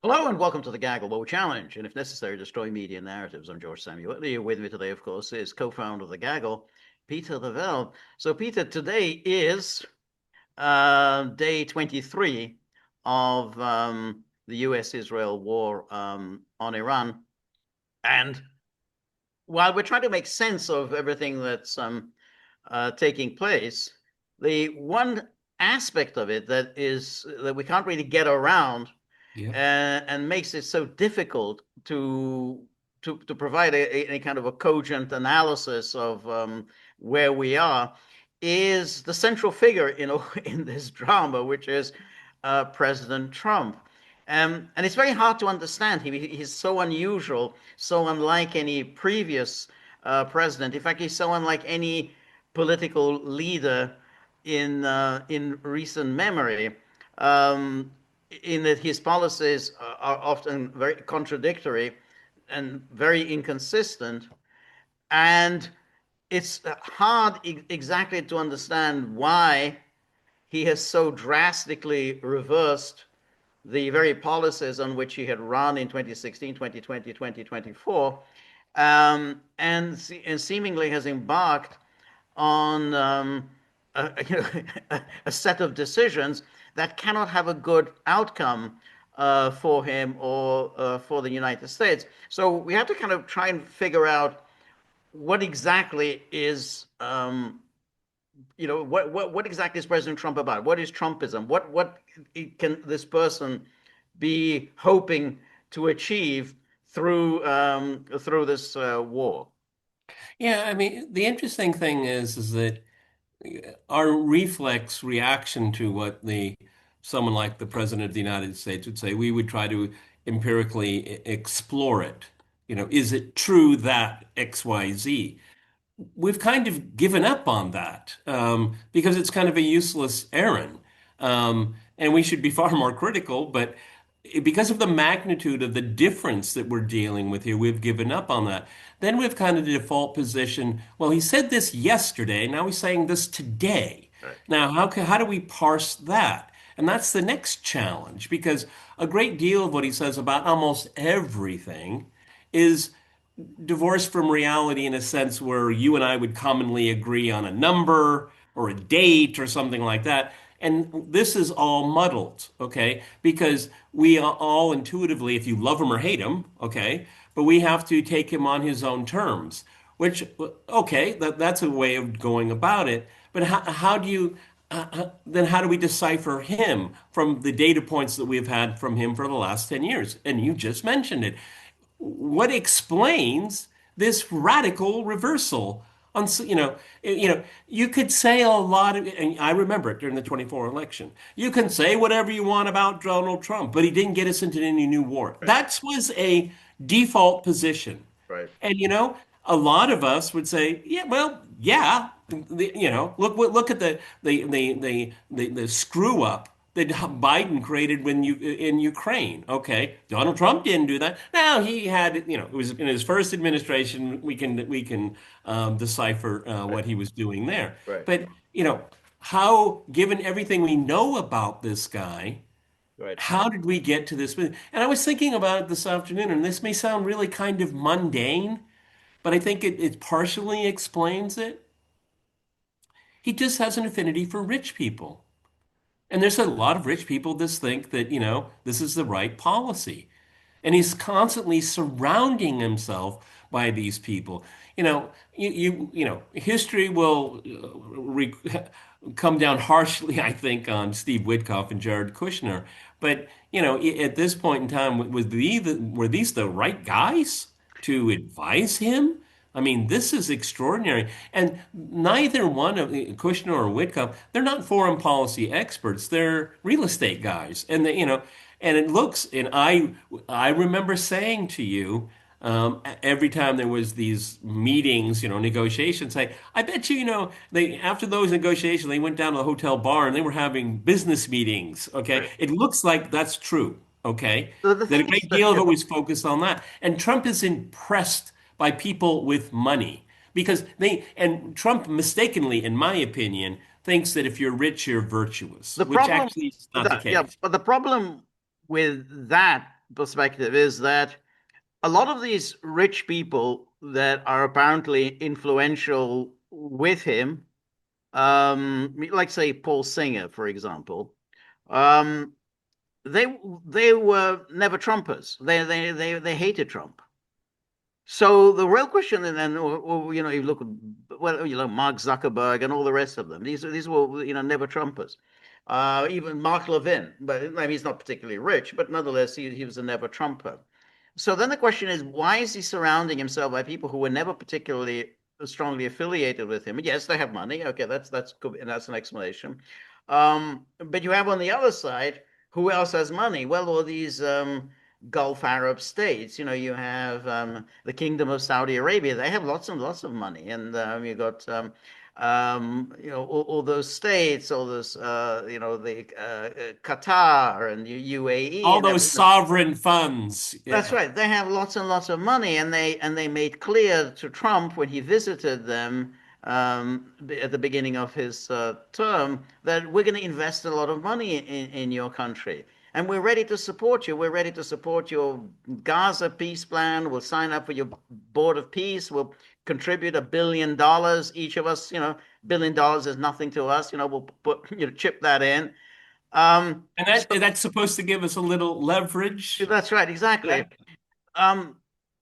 Hello and welcome to the Gaggle Challenge, and if necessary, destroy media narratives. I'm George Szamuely. Here with me today, of course, is co-founder of the Gaggle, Peter Lavelle. So, Peter, today is day 23 of the U.S.-Israel war on Iran, and while we're trying to make sense of everything that's taking place, the one aspect of it that we can't really get around Yeah. and makes it so difficult to provide a kind of a cogent analysis of where we are is the central figure in this drama, which is President Trump. And it's very hard to understand. He's so unusual, so unlike any previous president. In fact, he's so unlike any political leader in recent memory. Um, in that his policies are often very contradictory and very inconsistent. And it's hard exactly to understand why he has so drastically reversed the very policies on which he had run in 2016, 2020, 2024, and seemingly has embarked on a set of decisions that cannot have a good outcome for him or for the United States. So we have to kind of try and figure out what exactly is what exactly is President Trump about? What is Trumpism? What can this person be hoping to achieve through this war? Yeah, I mean, the interesting thing is that our reflex reaction to what the someone like the President of the United States would say, we would try to empirically explore it. Is it true that XYZ? We've kind of given up on that because it's kind of a useless errand. And we should be far more critical, but because of the magnitude of the difference that we're dealing with here, we've given up on that. Then we've kind of the default position, well, he said this yesterday, now he's saying this today. Right. Now, how do we parse that? And that's the next challenge because a great deal of what he says about almost everything is divorced from reality in a sense where you and I would commonly agree on a number or a date or something like that. And this is all muddled, okay? Because we are all intuitively, if you love him or hate him, okay, but we have to take him on his own terms, which, okay, that's a way of going about it. But how do you, then how do we decipher him from the data points that we've had from him for the last 10 years? And you just mentioned it. What explains this radical reversal on you could say a lot of, and I remember it during the 24 election. You can say whatever you want about Donald Trump, but he didn't get us into any new war. Right. That was a default position. Right. And a lot of us would say, yeah, well, yeah, look at the screw up that Biden created when you in Ukraine. Okay, Donald Trump didn't do that. Now he had, it was in his first administration. We can decipher Right. what he was doing there. Right. But how, given everything we know about this guy, Right. how did we get to this? And I was thinking about it this afternoon, and this may sound really kind of mundane, but I think it partially explains it. He just has an affinity for rich people. And there's a lot of rich people that think that, this is the right policy. And he's constantly surrounding himself by these people. History will come down harshly, I think, on Steve Witkoff and Jared Kushner. But, at this point in time, were these the right guys to advise him? I mean, this is extraordinary. And neither one of Kushner or Witkoff, they're not foreign policy experts. They're real estate guys. And and it looks, and I remember saying to you, every time there was these meetings, negotiations, I bet you, they after those negotiations, they went down to the hotel bar and they were having business meetings. Okay. Right. It looks like that's true. Okay. So the That a thing is great that deal of it was focused on that. And Trump is impressed by people with money because and Trump mistakenly, in my opinion, thinks that if you're rich, you're virtuous, the which problem actually is with not the that, yeah, case. but the problem with that perspective is that a lot of these rich people that are apparently influential with him, like say Paul Singer, for example, um, they they were never Trumpers. They hated Trump. So the real question, and then, or, you look at, well, Mark Zuckerberg and all the rest of them. These were, never Trumpers. Even Mark Levin, but I mean, he's not particularly rich, but nonetheless, he was a never Trumper. So then the question is, why is he surrounding himself by people who were never particularly strongly affiliated with him? Yes, they have money. Okay, that's good, and that's an explanation. But you have on the other side, who else has money? Well, all these Gulf Arab states. You have the Kingdom of Saudi Arabia. They have lots and lots of money, and you got all those states, all those the Qatar and UAE All and those everything. sovereign funds. That's Yeah. right. They have lots and lots of money, and they made clear to Trump when he visited them at the beginning of his term that we're going to invest a lot of money in your country, and we're ready to support you. We're ready to support your Gaza peace plan. We'll sign up for your board of peace. We'll contribute $1 billion each of us. $1 billion is nothing to us. We'll put chip that in. And So that's supposed to give us a little leverage. that's right, exactly. Yeah. Um,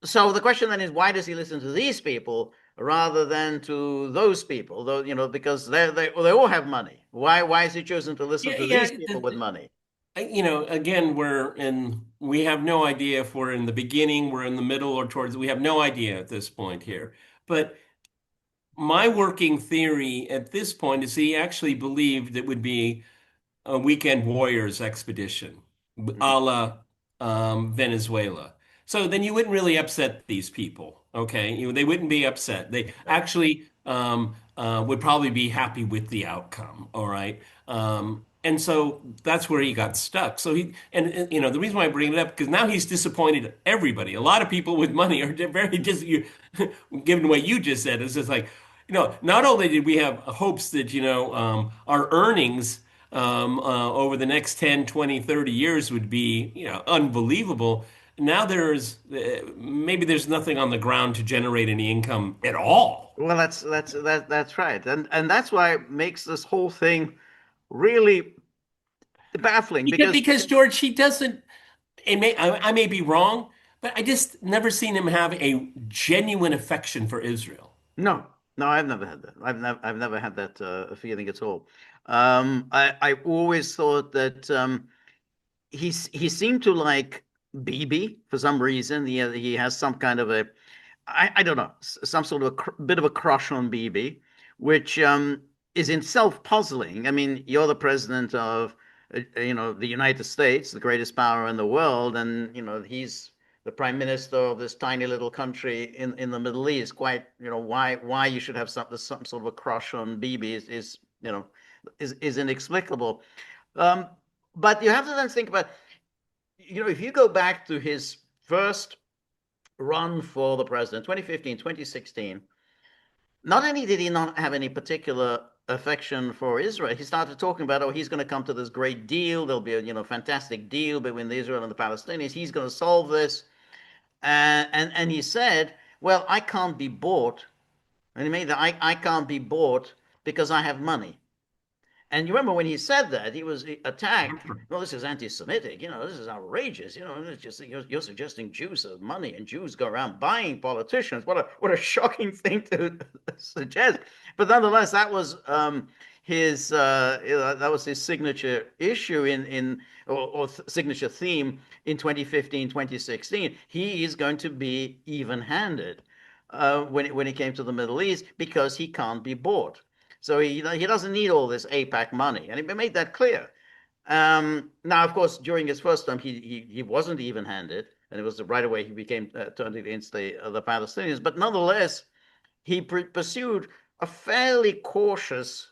so the question then is, why does he listen to these people rather than to those people? Though, because they all have money. Why is he choosing to listen Yeah, to yeah. these people with money? Again, we have no idea if we're in the beginning, we're in the middle, or towards, we have no idea at this point here. But my working theory at this point is he actually believed it would be a weekend warriors expedition, Mhm. a la Venezuela. So then you wouldn't really upset these people, okay? They wouldn't be upset. They actually would probably be happy with the outcome, all right? And so that's where he got stuck. So the reason why I bring it up because now he's disappointed everybody. A lot of people with money are very given what you just said. It's just like, not only did we have hopes that, our earnings over the next 10, 20, 30 years would be, unbelievable. Now maybe there's nothing on the ground to generate any income at all. Well, that's right, and that's why it makes this whole thing really baffling because Because George, he doesn't, I may be wrong, but I just never seen him have a genuine affection for Israel. no, no, I've never had that. I've never had that feeling at all. I always thought that. He seemed to like BB for some reason. He has some kind of I don't know, some sort of bit of a crush on BB, which is in itself puzzling. I mean, you're the president of the United States, the greatest power in the world, and he's the prime minister of this tiny little country in the Middle East. Quite, why you should have some sort of a crush on BB is inexplicable. Um, but you have to then think about, if you go back to his first run for the president, 2015, 2016, not only did he not have any particular affection for Israel, he started talking about, oh, he's going to come to this great deal. There'll be a, fantastic deal between Israel and the Palestinians. He's going to solve this. And he said, well, I can't be bought. And he made that, I can't be bought because I have money. And you remember when he said that, he was attacked. Well, this is anti-Semitic. This is outrageous. It's just you're suggesting Jews have money and Jews go around buying politicians. What a shocking thing to suggest. But nonetheless, that was his signature issue or signature theme in 2015, 2016. He is going to be even-handed when it came to the Middle East because he can't be bought. So he doesn't need all this APAC money, and he made that clear. Now, of course, during his first term, he wasn't even-handed, and it was right away he became turned against the Palestinians. But nonetheless, he pursued a fairly cautious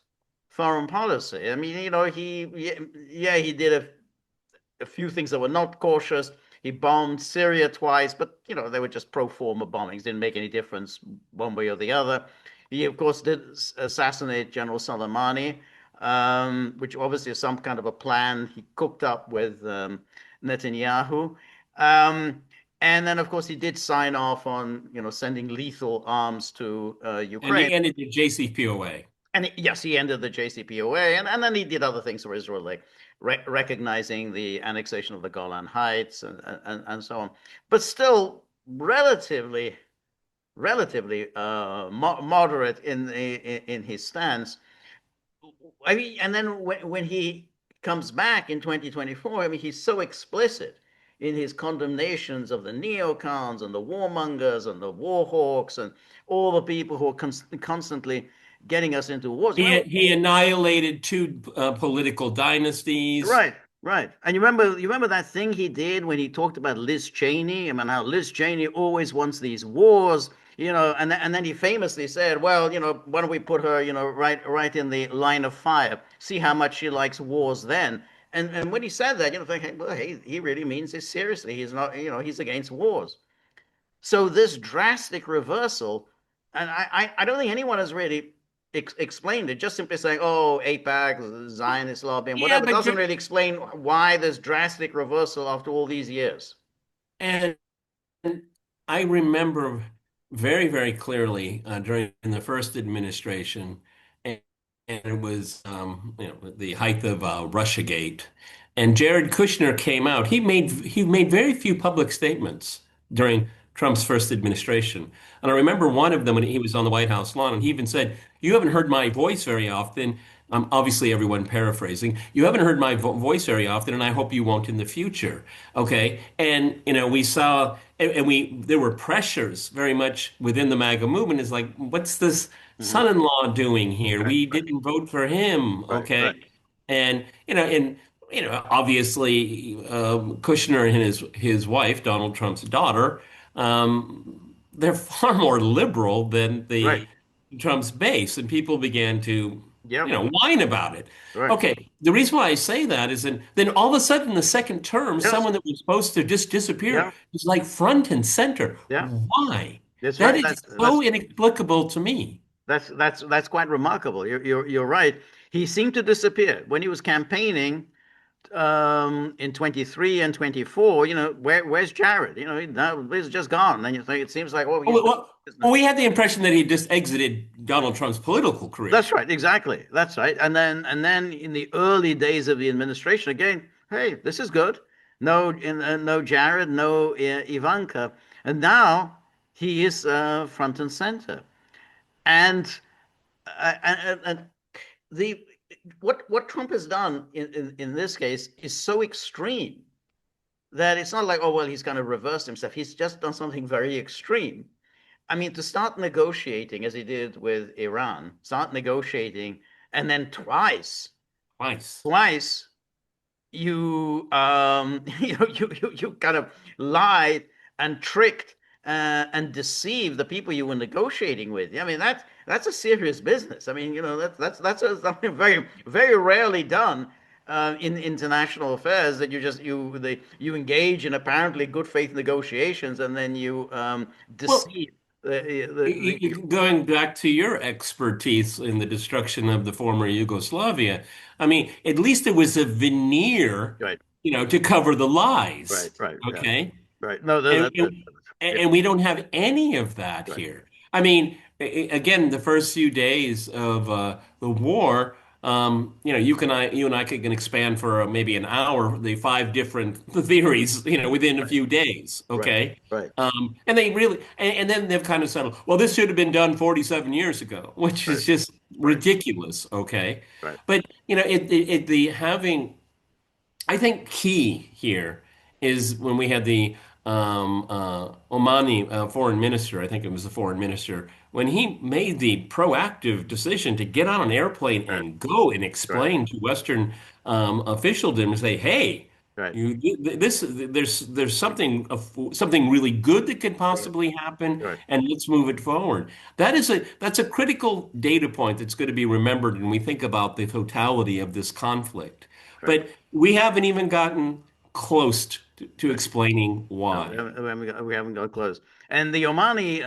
foreign policy. I mean, he did a few things that were not cautious. He bombed Syria twice, but they were just pro forma bombings. Didn't make any difference one way or the other. He, of course, did assassinate General Soleimani, which obviously is some kind of a plan he cooked up with Netanyahu. Um, and then, of course, he did sign off on, sending lethal arms to And Ukraine. he ended the JCPOA. And yes, he ended the JCPOA, and then he did other things for Israel, like recognizing the annexation of the Golan Heights and so on. But still, relatively moderate in his stance. I mean, and then when he comes back in 2024, I mean, he's so explicit in his condemnations of the neocons and the warmongers and the war hawks and all the people who are constantly getting us into wars. He annihilated two political dynasties. Right, right. And you remember that thing he did when he talked about Liz Cheney? I mean, how Liz Cheney always wants these wars, and then he famously said, well, why don't we put her, right in the line of fire, see how much she likes wars then. And when he said that, thinking, well, hey, he really means this seriously. He's not, he's against wars. So this drastic reversal, and I don't think anyone has really explained it. Just simply saying, "Oh, AIPAC, Zionist lobby, and Yeah, whatever," but doesn't really explain why this drastic reversal after all these years. and I remember very, very clearly during the first administration, and, and it was the height of Russiagate, and Jared Kushner came out. He made very few public statements during Trump's first administration, and I remember one of them when he was on the White House lawn, and he even said, "You haven't heard my voice very often." Obviously, everyone paraphrasing. You haven't heard my voice very often, and I hope you won't in the future. Okay, and we saw, and we there were pressures very much within the MAGA movement. Is like, what's this Hmm. son-in-law doing here? Right, We right, didn't vote for him. right, right. Okay, and obviously, Kushner and his wife, Donald Trump's daughter, they're far more liberal than Right. the Trump's base, and people began to, Yep. whine about it. Right. Okay, the reason why I say that is, then all of a sudden, the second term, Yes. someone that was supposed to just disappear Yeah. is like front and center. Yeah. Why? That's That right. is so inexplicable to me. That's quite remarkable. You're right. He seemed to disappear when he was campaigning in 23 and 24. Where's Jared? Now he's just gone. And you think it seems like, oh, he's Well, gone. well, well, we had the impression that he just exited Donald Trump's political career. That's right, exactly. That's right. And then in the early days of the administration, again, hey, this is good. No Jared, no Ivanka, and now he is front and center. And the what Trump has done in this case is so extreme that it's not like, oh well, he's kind of reversed himself. He's just done something very extreme. I mean, to start negotiating as he did with Iran, start negotiating, and then Twice. twice you you kind of lied and tricked and deceived the people you were negotiating with. I mean, that's a serious business. I mean, something very very rarely done in international affairs, that you engage in apparently good faith negotiations and then you Well, deceive the going back to your expertise in the destruction of the former Yugoslavia, I mean, at least there was a veneer, right. to cover the lies. Right, right, yeah, Okay. right. No, And, and, yeah, and we don't have any of that right, here. I mean, again, the first few days of the war, you and I can expand for maybe an hour the five different theories, within a right, few days. right, Okay. right, And they really, and then they've kind of settled. Well, this should have been done 47 years ago, which right, is just right, ridiculous. Okay. right, But, the having I think key here is when we had the Omani foreign minister, I think it was the foreign minister, when he made the proactive decision to get on an airplane right, and go and right, explain to Western officialdom and say, "Hey, right, there's something really good that could right, possibly happen, right, and let's move it forward." That's a critical data point that's going to be remembered when we think about the totality of this conflict. right, But we haven't even gotten close to right. explaining No, why. we haven't got close. And the Omani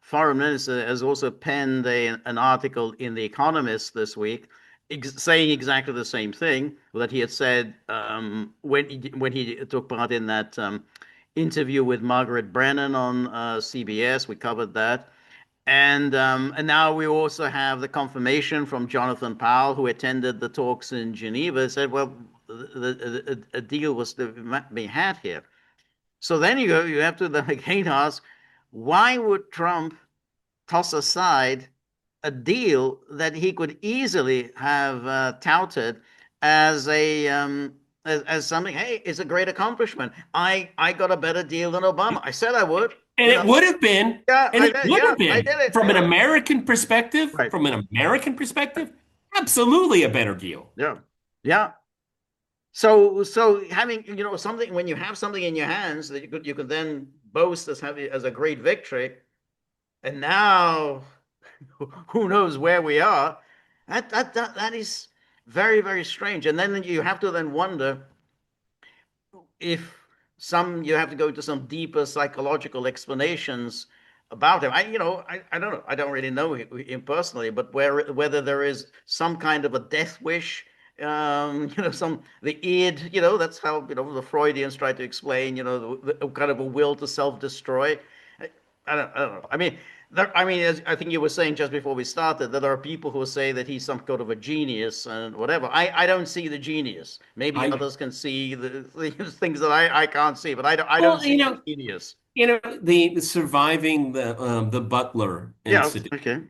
foreign minister has also penned an article in The Economist this week, saying exactly the same thing that he had said when he took part in that interview with Margaret Brennan on CBS. We covered that. And now we also have the confirmation from Jonathan Powell, who attended the talks in Geneva, said, well, a deal was to be had here. So then you have to then again ask, why would Trump toss aside a deal that he could easily have touted as as something? Hey, it's a great accomplishment. I got a better deal than Obama. I said I would. And You it know, would have been, yeah, and I it did. would Yeah, have I been did it. from an Yeah, right, From an American perspective, absolutely a better deal. yeah, yeah. So having something, when you have something in your hands that you could then boast as having as a great victory, and now who knows where we are? That is very, very strange. And then you have to then wonder if you have to go to some deeper psychological explanations about him. I don't know. I don't really know him personally, but whether there is some kind of a death wish, some the id, that's how the Freudians try to explain, the kind of a will to self-destroy. I don't know. As I think you were saying just before we started, that there are people who say that he's some kind of a genius and whatever. I don't see the genius. Maybe I others can see the things that I can't see, but I don't well, see the genius. the surviving the Butler Yeah. incident, Okay.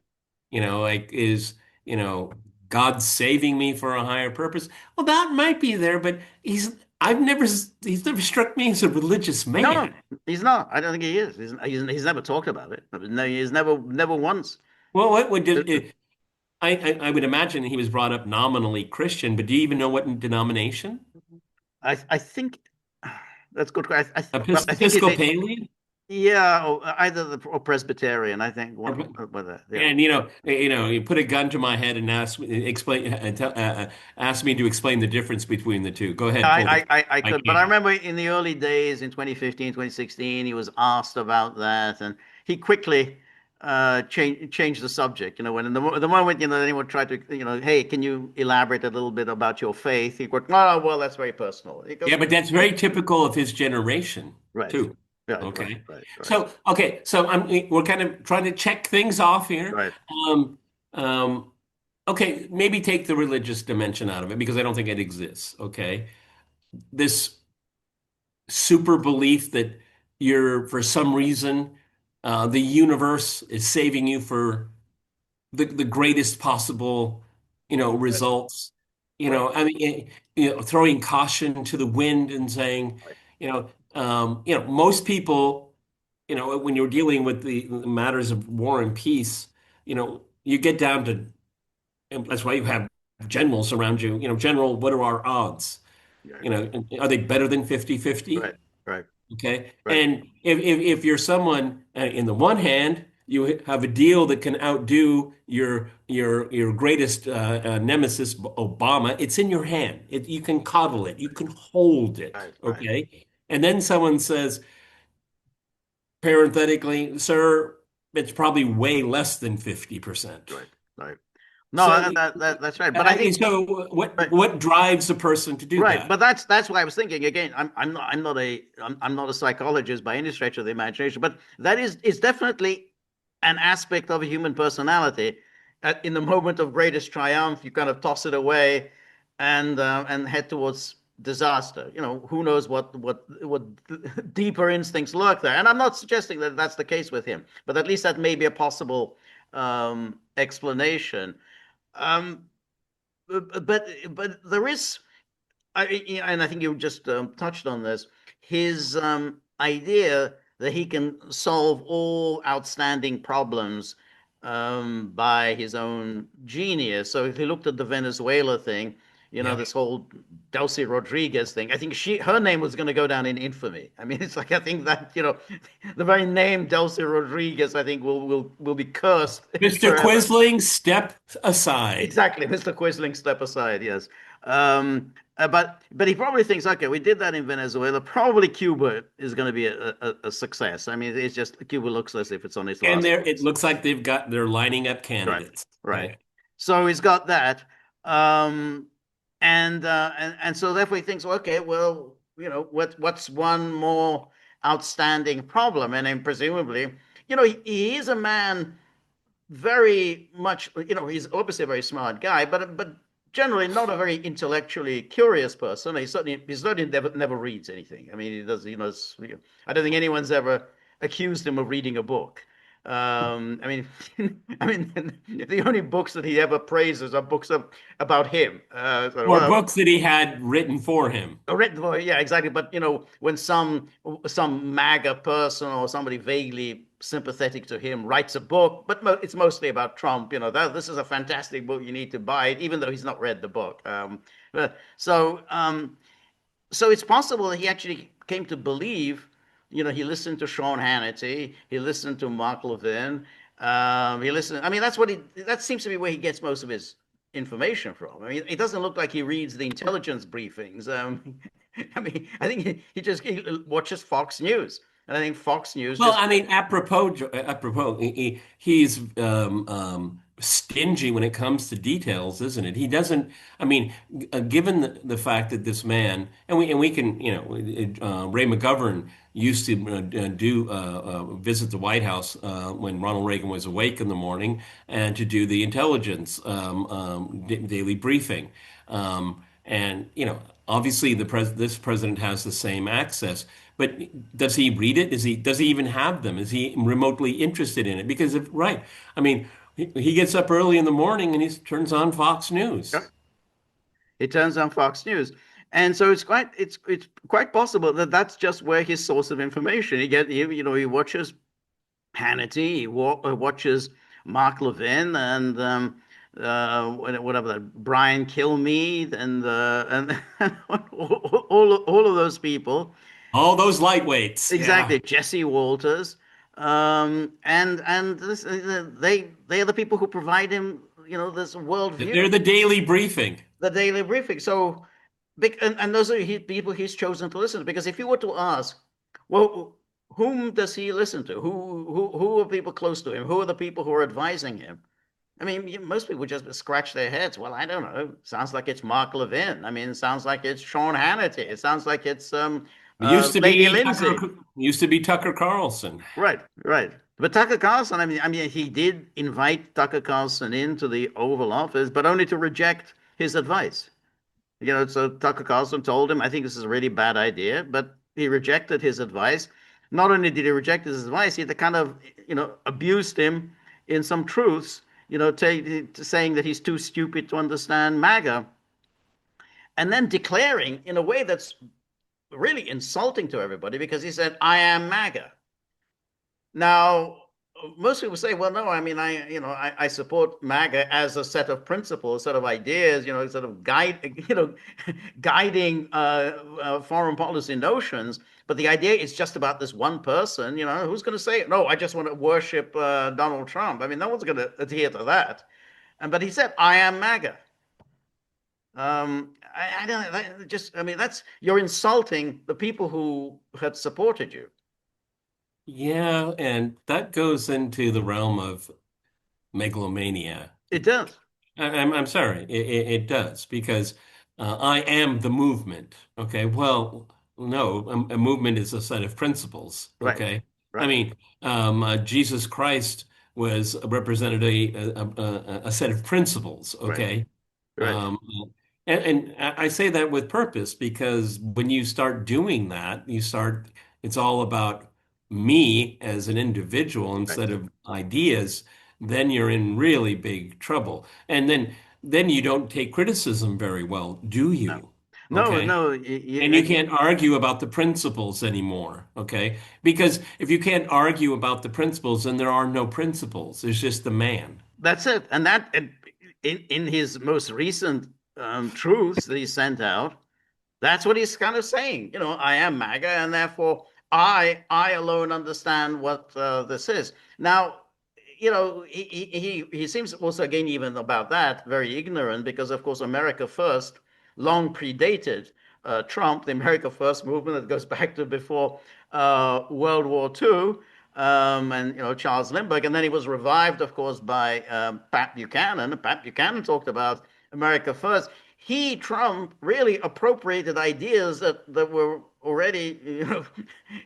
like is you know God saving me for a higher purpose. Well, that might be there, but he's never struck me as a religious No, man. he's not. I don't think he is. He's never talked about it. No, he's never once. Well, what would I would imagine he was brought up nominally Christian, but do you even know what denomination? I think that's good. Well, I think it. Episcopalian? Yeah, either or Presbyterian. I think Or, one. Yeah. and you put a gun to my head and ask me to explain the difference between the two. Go ahead, pull the. I I could, but I can't. remember in the early days in 2015, 2016, he was asked about that, and he quickly changed the subject. When the moment anyone tried to hey, can you elaborate a little bit about your faith? He goes, oh, well, that's very personal. He goes, Yeah, but that's very typical of his generation right, too. right, right, Okay. right, right, So we're kind of trying to check things off here. right, Um, um, okay, maybe take the religious dimension out of it because I don't think it exists. Okay. This super belief that for some reason, the universe is saving you for the greatest possible, right, results. right, Throwing caution to the wind and saying, right, most people, when you're dealing with the matters of war and peace, you get down to, and that's why you have generals around you. General, what are our odds? right, Are they better than 50-50? right, right, Okay. right, And if you're someone, in the one hand, you have a deal that can outdo your greatest nemesis, Obama. It's in your hand. You can coddle it. You can hold it. right, right, Okay. And then someone says, parenthetically, sir, it's probably way less than 50%. right, right. No, So, that's right. But I think so right. what drives a person to do Right, that? but that's what I was thinking. Again, I'm not a psychologist by any stretch of the imagination, but that is definitely an aspect of a human personality. In the moment of greatest triumph, you kind of toss it away and head towards disaster. Who knows what deeper instincts lurk there. And I'm not suggesting that that's the case with him, but at least that may be a possible explanation. Um, but there is. And I think you just touched on this. His idea that he can solve all outstanding problems by his own genius. So if you looked at the Venezuela thing, Yeah. this whole Delcy Rodriguez thing, I think her name was going to go down in infamy. I mean, it's like I think that the very name Delcy Rodriguez, I think will be cursed Mr. forever. Quisling, step aside. Exactly, Mr. Quisling, step aside. Yes, but he probably thinks, okay, we did that in Venezuela. Probably Cuba is going to be a success. I mean, it's just Cuba looks as if it's on its And last it legs. looks like they're lining up Right, candidates. right. Okay. So he's got that, um, and so therefore he thinks, okay, well, what's one more outstanding problem. And then presumably, he is a man very much, he's obviously a very smart guy, but generally not a very intellectually curious person. He certainly never reads anything. I mean, he does, I don't think anyone's ever accused him of reading a book. I mean, I mean, the only books that he ever praises are books about him. So, Or well, books that he had written for him. a red boy, yeah, exactly. But when some MAGA person or somebody vaguely sympathetic to him writes a book, but it's mostly about Trump. That this is a fantastic book. You need to buy it, even though he's not read the book. So so it's possible that he actually came to believe. He listened to Sean Hannity. He listened to Mark Levin. He listened. I mean, that seems to be where he gets most of his information from. I mean, it doesn't look like he reads the intelligence briefings. I mean, I think he watches Fox News, and I think Fox News Well, just I mean, apropos, he's stingy when it comes to details, isn't it? He doesn't. I mean, given the fact that this man, and we can, Ray McGovern used to visit the White House when Ronald Reagan was awake in the morning, and to do the intelligence daily briefing, and obviously this president has the same access. But does he read it? Does he even have them? Is he remotely interested in it? Because right, I mean, he gets up early in the morning and he turns on Fox News. it turns on Fox News. And so it's quite possible that that's just where his source of information. He watches Hannity, watches Mark Levin, and whatever that Brian Kilmeade, and all of those people. All those lightweights, yeah. Exactly, Jesse Walters, and they are the people who provide him, this They're worldview, the daily briefing. the daily briefing. So, and those are people he's chosen to listen to. Because if you were to ask, well, whom does he listen to? Who are people close to him? Who are the people who are advising him? I mean, most people just scratch their heads. Well, I don't know. Sounds like it's Mark Levin. I mean, it sounds like it's Sean Hannity. It sounns like it's Lady Lindsay. Used to be Tucker Carlson. Right, right. But Tucker Carlson, I mean, he did invite Tucker Carlson into the Oval Office, but only to reject his advice. So Tucker Carlson told him, I think this is a really bad idea, but he rejected his advice. Not only did he reject his advice, he kind of, abused him in some truths, saying that he's too stupid to understand MAGA, and then declaring in a way that's really insulting to everybody because he said, I am MAGA. Now, most people say, well, no, I mean, I support MAGA as a set of principles, set of ideas, sort of guiding foreign policy notions. But the idea is just about this one person, who's going to say, no, I just want to worship Donald Trump. I mean, no one's going to adhere to that. But he said, I am MAGA. I don't I mean, you're insulting the people who had supported you. Yeah, and that goes into the realm of megalomania. It does. I'm sorry, it does because I am the movement. Okay, well, no, a movement is a set of principles. Right. Okay, I Right. mean, Jesus Christ was represented a set of principles. Right. Okay, Right. um, and I say that with purpose because when you start doing that, it's all about me as an individual Right. instead of ideas, then you're in really big trouble. And then you don't take criticism very well, do No. you? No, Okay. no. And you can't argue about the principles anymore, okay? Because if you can't argue about the principles, then there are no principles. There's just the man. That's it. And in his most recent truths that he sent out, that's what he's kind of saying. I am MAGA, and therefore I alone understand what this is. Now, he seems also again even about that very ignorant because of course America First long predated Trump, the America First movement that goes back to before World War II. And Charles Lindbergh, and then he was revived, of course, by Pat Buchanan. Pat Buchanan talked about America First. Trump, really appropriated ideas that were already,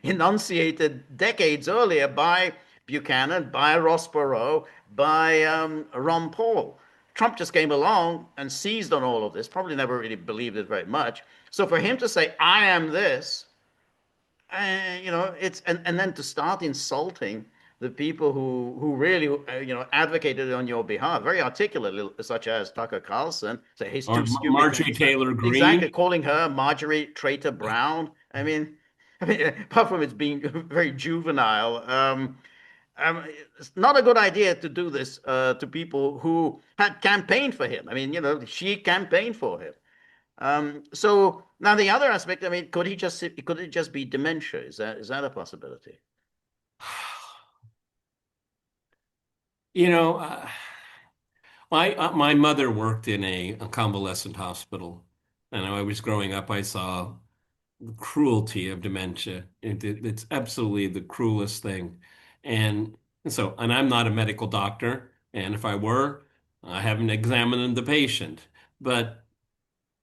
enunciated decades earlier by Buchanan, by Ross Perot, by Ron Paul. Trump just came along and seized on all of this, probably never really believed it very much. So for him to say, I am this, it's and then to start insulting the people who really advocated on your behalf, very articulately, such as Tucker Carlson, say he's Or too stupid to Marjorie understand. Taylor Exactly, Greene. calling her Marjorie Traitor Brown. I mean, apart from it's being very juvenile, it's not a good idea to do this to people who had campaigned for him. I mean, she campaigned for him. So now the other aspect, I mean, could it just be dementia? Is that a possibility? You know, my mother worked in a convalescent hospital, and when I was growing up, I saw the cruelty of dementia. It's absolutely the cruelest thing. And and I'm not a medical doctor, and if I were, I haven't examined the patient. But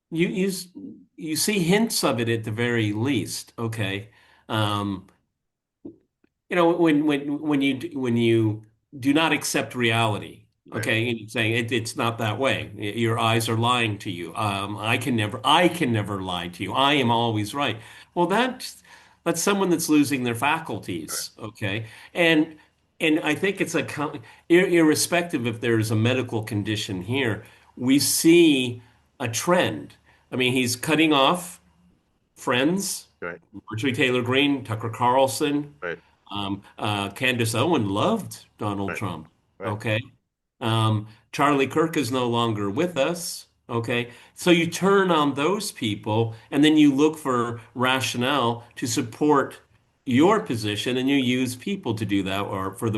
you you s- you see hints of it at the very least. Okay. Um, when you do not accept reality, Right, okay, and you're saying it's not that way. Your eyes are lying to you. I can never lie to you. I am always right. Well, that's someone that's losing their right, faculties, okay? And and I think it's irrespective if there's a medical condition here, we see a trend. I mean, he's cutting off friends, right, Marjorie Taylor Greene, Tucker Carlson. right, Candace Owen loved Donald right, Trump. right. Okay. Charlie Kirk is no longer with us. Okay. So you turn on those people and then you look for rationale to support your position and you use people to do that or for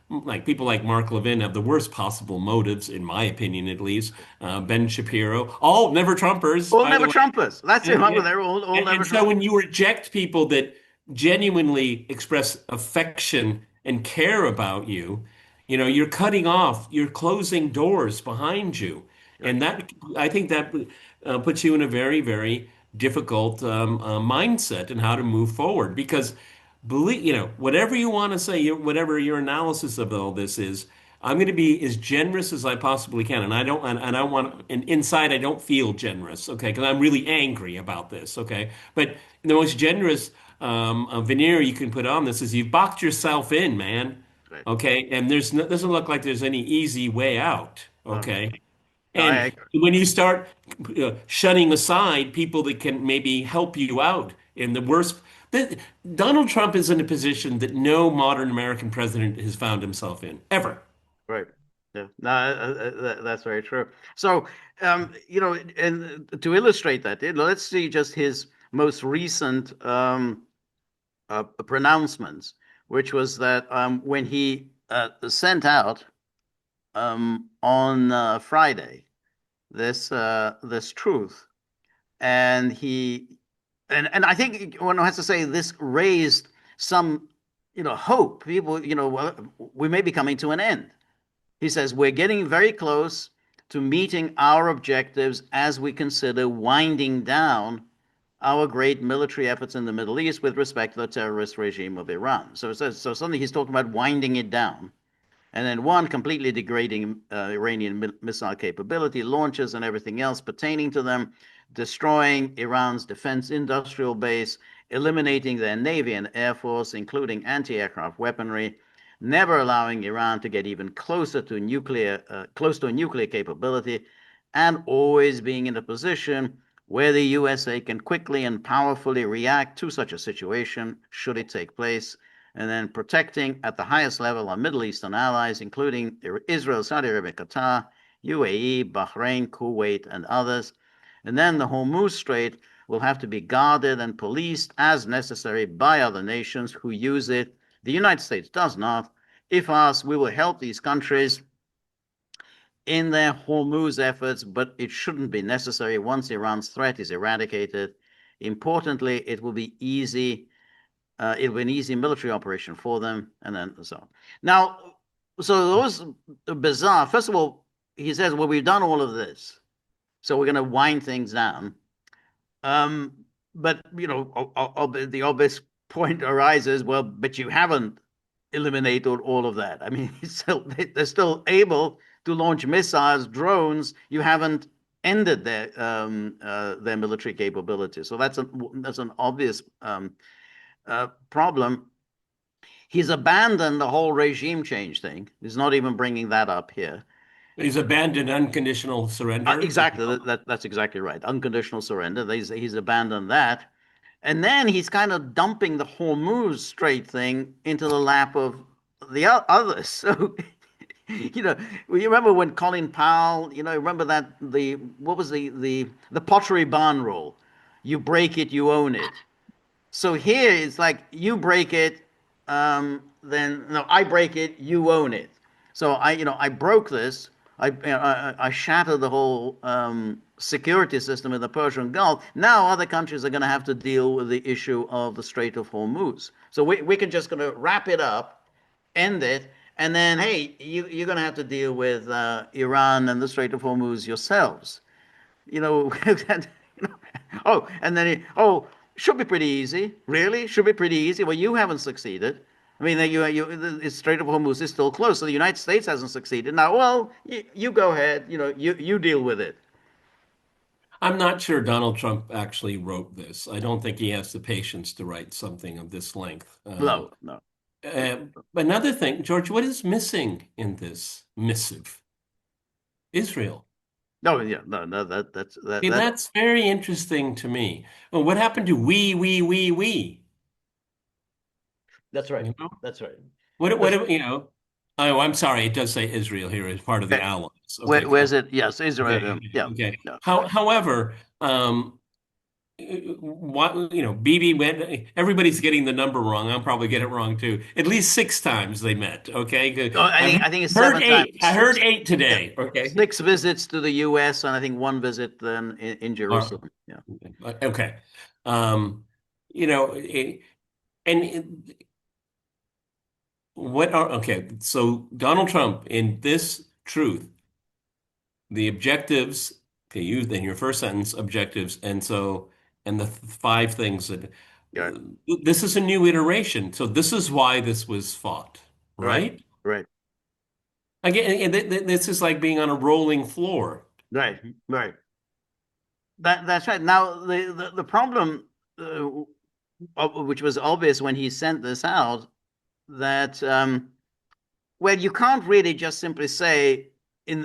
like people like Mark Levin have the worst possible motives, in my opinion, at least. Ben Shapiro, all never Trumpers, All by the never way. Trumpers. That's it. And, Remember, they're all never and so when Trumpers. you reject people that genuinely express affection and care about you, you're cutting off, you're closing doors behind you. Right, And that, I think that puts you in a very, very difficult mindset and how to move forward. Because whatever you want to say, whatever your analysis of all this is, I'm going to be as generous as I possibly can. And I want, and inside I don't feel generous, okay? Because I'm really angry about this, okay? But the most generous veneer you can put on this is you've boxed yourself in, man, right. okay? And doesn't look like there's any easy way out, No, okay? no, I And agree. when you start shunning aside people that can maybe help you out in the worst, that Donald Trump is in a position that no modern American president has found himself in, ever. Right. Yeah. No, that's very true. So, and to illustrate that, let's see just his most recent pronouncements, which was that when he sent out on Friday this truth, and and I think one has to say this raised some hope. People, well, we may be coming to an end. He says we're getting very close to meeting our objectives as we consider winding down our great military efforts in the Middle East with respect to the terrorist regime of Iran. So it says, so suddenly he's talking about winding it down. And then one, completely degrading Iranian missile capability, launches, and everything else pertaining to them, destroying Iran's defense industrial base, eliminating their navy and air force, including anti-aircraft weaponry, never allowing Iran to get even close to a nuclear capability, and always being in a position where the USA can quickly and powerfully react to such a situation should it take place, and then protecting at the highest level our Middle Eastern allies, including Israel, Saudi Arabia, Qatar, UAE, Bahrain, Kuwait, and others. And then the Hormuz Strait will have to be guarded and policed as necessary by other nations who use it. The United States does not. If asked, we will help these countries in their Hormuz efforts, but it shouldn't be necessary once Iran's threat is eradicated. Importantly, it will be an easy military operation for them, and then so on. Now, so those bizarre. First of all, he says, "Well, we've done all of this, so we're going to wind things down." Um, but the obvious point arises, well, but you haven't eliminated all of that. I mean, they're still able to launch missiles, drones. You haven't ended their military capabilities. So that's an obvious problem. He's abandoned the whole regime change thing. He's not even bringing that up here. He's abandoned unconditional surrender. Exactly. That's exactly right. Unconditional surrender. He's abandoned that. And then he's kind of dumping the Hormuz Strait thing into the lap of the others. So, you remember when Colin Powell, remember that what was the Pottery Barn rule? You break it, you own it. So here it's like you break it, then no, I break it, you own it. So I broke this. I shattered the whole security system in the Persian Gulf. Now other countries are going to have to deal with the issue of the Strait of Hormuz. So we can just going to wrap it up, end it, and then hey, you're going to have to deal with Iran and the Strait of Hormuz yourselves. you know, oh, and then should be pretty easy. Really, should be pretty easy. Well, you haven't succeeded. I mean, the Strait of Hormuz is still closed, so the United States hasn't succeeded. Now, well, you go ahead. You deal with it. I'm not sure Donald Trump actually wrote this. I don't think he has the patience to write something of this length. No, no, Uh, Another thing, George, what is missing in this missive? Israel. no. Yeah, no, no. See, that's very interesting to me. Well, what happened to we? That's right. You know, That's right. Because what, you know? Oh, I'm sorry. It does say Israel here as part of the allies. Okay, where's it? Yes, Israel. okay, Yeah, okay. yeah. However, what, BB went, everybody's getting the number wrong. I'll probably get it wrong too. At least six times they met. Okay. Good. Oh, I think it's Heard seven times. eight. I heard eight Yeah, today. Okay. 6 visits to the U.S. and I think one visit then in Or, Jerusalem. Yeah. okay. Um, and what are, okay. So Donald Trump in this truth, the objectives, okay, you then your first sentence, objectives, and the five things that Yeah. this is a new iteration. So this is why this was fought, Right. right? Right. Again, and this is like being on a rolling floor. Right. Right. That's right. Now the problem, which was obvious when he sent this out, that well, you can't really just simply say in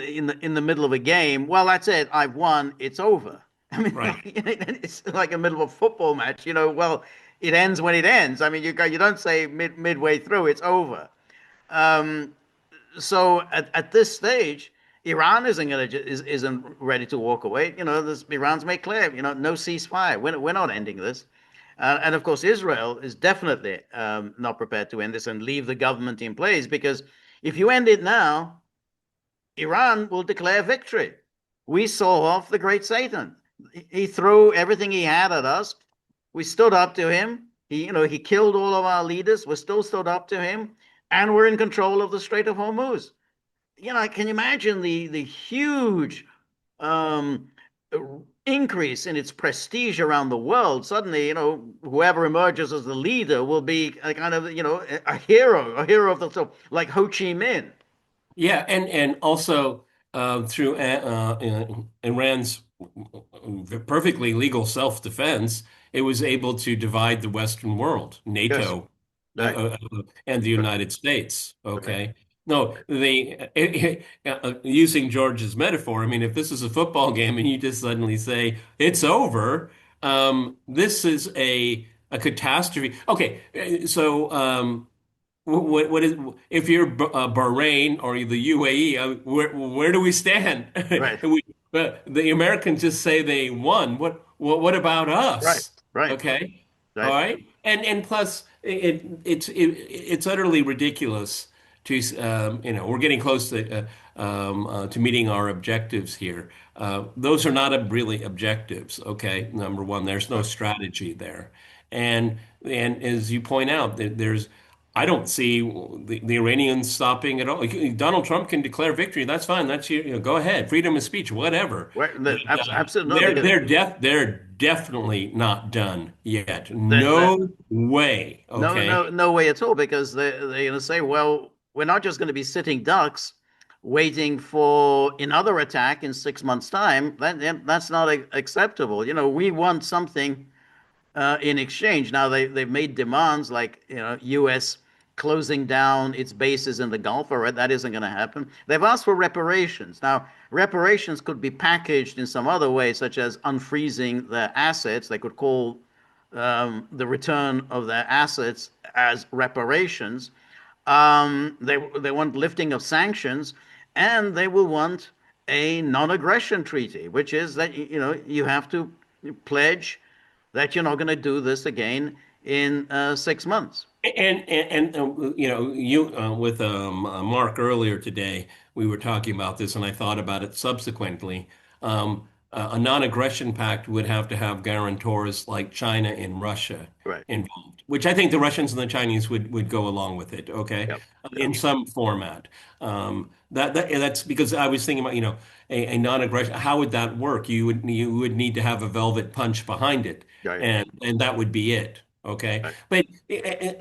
the middle of a game, well, that's it, I've won, it's over. I mean, Right. it's like a middle of a football match. Well, it ends when it ends. I mean, you don't say midway through it's over. Um, so at this stage, Iran isn't ready to walk away. Iran's made clear, no ceasefire. We're not ending this. And of course, Israel is definitely not prepared to end this and leave the government in place because if you end it now, Iran will declare victory. We saw off the great Satan. He threw everything he had at us. We stood up to him. He killed all of our leaders. We still stood up to him, and we're in control of the Strait of Hormuz. Can you imagine the huge um, increase in its prestige around the world? Suddenly, whoever emerges as the leader will be a kind of, a hero of the so like Ho Chi Minh. Yeah, and also through Iran's perfectly legal self-defense, it was able to divide the Western world, Yes, NATO, right, and the right, United States. right, Okay. No, using George's metaphor, I mean, if this is a football game and you just suddenly say it's over, this is a catastrophe. Okay, so what is if you're Bahrain or the UAE? Where do we stand? right, The Americans just say they won. What about right, us? right, Okay, all right, right, and plus it's utterly ridiculous to we're getting close to meeting our objectives here. Those are not really objectives. Okay, number one, there's no right, strategy there, and as you point out, there's I don't see the Iranians stopping at all. Donald Trump can declare victory. That's fine. That's go ahead. Freedom of speech, whatever. Right? But Absolutely not, because they're definitely not done yet. that No way. no, Okay. no, no way at all, because they're going to say, well, we're not just going to be sitting ducks waiting for another attack in 6 months' time. That's not acceptable. We want something in exchange. Now they've made demands like U.S. closing down its bases in the Gulf. All right, that isn't going to happen. They've asked for reparations. Now reparations could be packaged in some other way, such as unfreezing their assets. They could call the return of their assets as reparations. They want lifting of sanctions, and they will want a non-aggression treaty, which is that you have to pledge that you're not going to do this again in 6 months. You with Mark earlier today, we were talking about this, and I thought about it subsequently. A non-aggression pact would have to have guarantors like China and Russia Right. involved, which I think the Russians and the Chinese would go along with it, okay, Yep. Yep. in some format. That's because I was thinking about, a non-aggression. How would that work? You would need to have a velvet punch behind it, Right. and that would be it. Okay. Right. But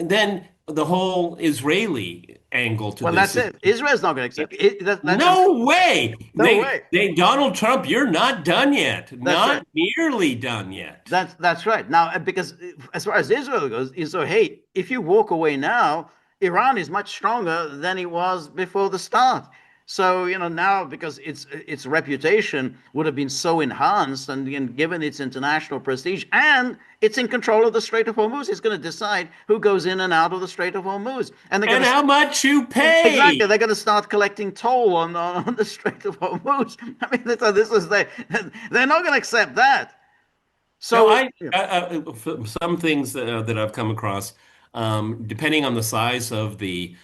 then the whole Israeli angle to Well, this that's is it. Israel's not going to accept it. no way. No They, way. they, Donald Trump, you're not done yet. That's Not right. nearly done yet. That's right. Now, because as far as Israel goes, so hey, if you walk away now, Iran is much stronger than it was before the start. So now, because its reputation would have been so enhanced, and given its international prestige, and it's in control of the Strait of Hormuz, it's going to decide who goes in and out of the Strait of Hormuz, and they're going And to how much you exactly, pay. they're going to start collecting toll on the Strait of Hormuz. I mean, this is they're not going to accept that. No, So some things that I've come across, depending on the size of the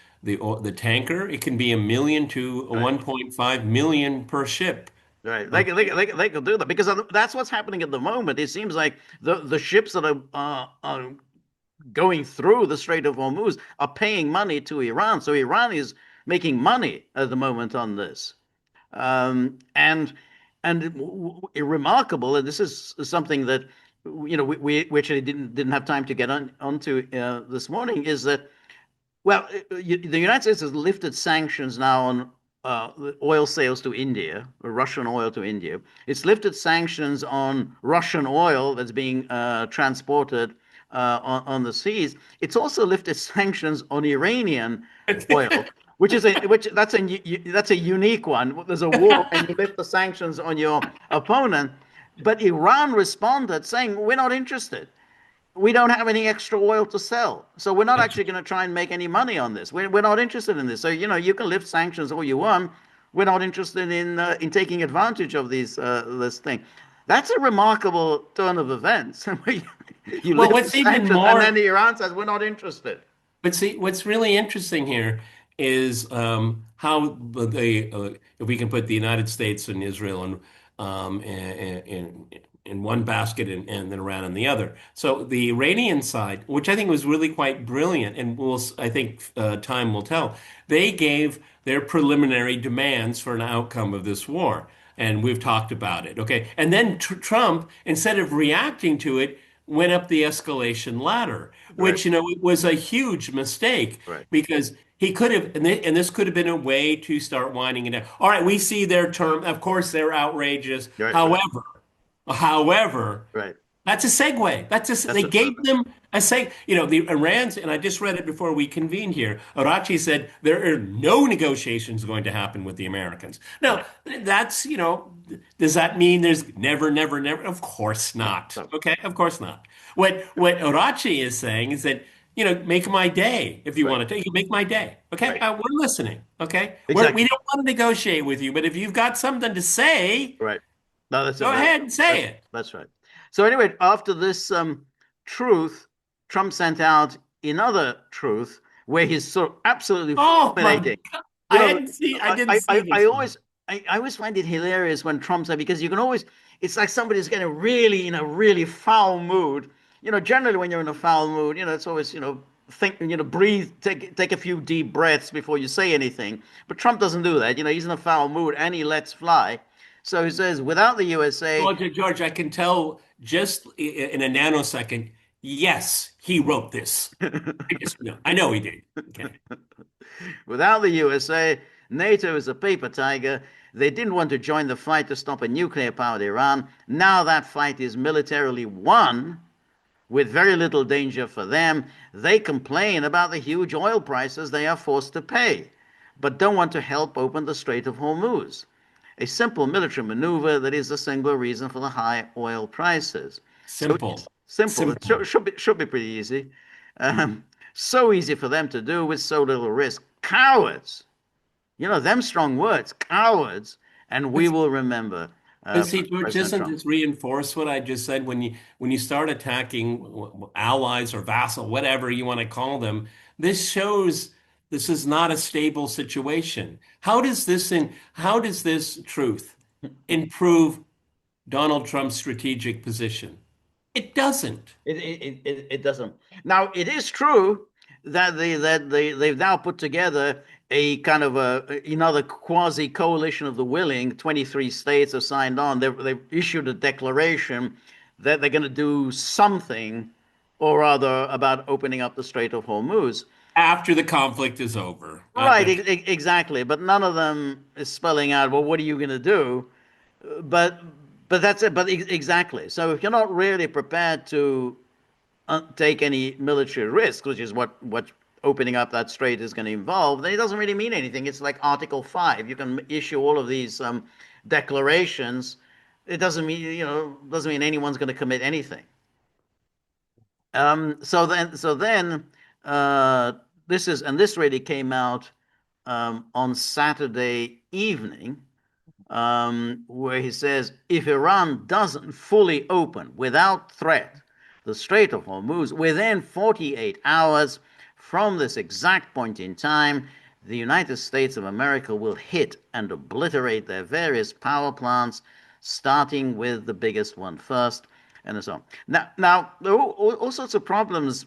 tanker, it can be a million to right. 1.5 million per ship. Right, Okay. they could do that, because that's what's happening at the moment. It seems like the ships that are going through the Strait of Hormuz are paying money to Iran, so Iran is making money at the moment on this. And remarkable, and this is something that we actually didn't have time to get onto this morning, is that, well, the United States has lifted sanctions now on oil sales to India, Russian oil to India. It's lifted sanctions on Russian oil that's being transported on the seas. It's also lifted sanctions on Iranian oil, which that's a unique one. There's a war, and you lift the sanctions on your opponent. But Iran responded saying, "We're not interested. We don't have any extra oil to sell. So we're not actually going to try and make any money on this. We're not interested in this. So, you can lift sanctions all you want. We're not interested in taking advantage of this thing." That's a remarkable turn of events. You Well, lift the what's even sanctions, and then more Iran says, "We're not interested." But see, what's really interesting here is how if we can put the United States and Israel in one basket and then Iran in the other. So the Iranian side, which I think was really quite brilliant, and I think time will tell, they gave their preliminary demands for an outcome of this war. And we've talked about it. Okay. And then Trump, instead of reacting to it, went up the escalation ladder, Right, which, it was a huge mistake right, because he could have, and this could have been a way to start winding it down. All right, we see their term. Of course, they're outrageous. right, right, However, right. that's a segue. That's They a, gave them a seg. The Iran's, and I just read it before we convened here. Arachi said there are no negotiations going to happen with the Americans. Now, right. that's, does that mean there's never, never, never? Of course No, not. no, Okay, of course not. What Arachi is saying is that, make my day if you right, want to. You make my day. Okay, right. we're listening. Okay, we Exactly. don't want to negotiate with you, but if you've got something to say, Right. No, that's go it. ahead and say That's it. that's right. So anyway, after this truth, Trump sent out another truth where he's so absolutely Oh my fulminating. God. You I know, hadn't seen I I, didn't I, see I I this one. always I always find it hilarious when Trump said, because you can always, it's like somebody's getting really in a really foul mood. Generally when you're in a foul mood, it's always, think, breathe, take a few deep breaths before you say anything. But Trump doesn't do that. He's in a foul mood and he lets fly. So he says, without the USA, Well, George, I can tell just in a nanosecond, yes, he wrote this. I know he did. Okay. without the USA, NATO is a paper tiger. They didn't want to join the fight to stop a nuclear-powered Iran. Now that fight is militarily won with very little danger for them. They complain about the huge oil prices they are forced to pay, but don't want to help open the Strait of Hormuz, a simple military maneuver that is the single reason for the high oil prices. So it's Simple. simple. It Simple. should be pretty easy. Um, so easy for them to do with so little risk. Cowards. Them strong words. Cowards. And we will remember But see, George, President doesn't Trump. this reinforce what I just said? When you start attacking allies or vassal, whatever you want to call them, this shows this is not a stable situation. How does this truth improve Donald Trump's strategic position? It doesn't. It doesn't. Now, it is true they've now put together a kind of another quasi coalition of the willing. 23 states have signed on. They've issued a declaration that they're going to do something or other about opening up the Strait of Hormuz. After the conflict is over. Right, exactly. But none of them is spelling out, well, what are you going to do? But but that's it. But exactly. So if you're not really prepared to take any military risk, which is what opening up that strait is going to involve, then it doesn't really mean anything. It's like Article 5. You can issue all of these declarations. It doesn't mean anyone's going to commit anything. So then, uh, this really came out on Saturday evening, where he says if Iran doesn't fully open without threat the Strait of Hormuz within 48 hours from this exact point in time, the United States of America will hit and obliterate their various power plants, starting with the biggest one first, and so on. Now there are all sorts of problems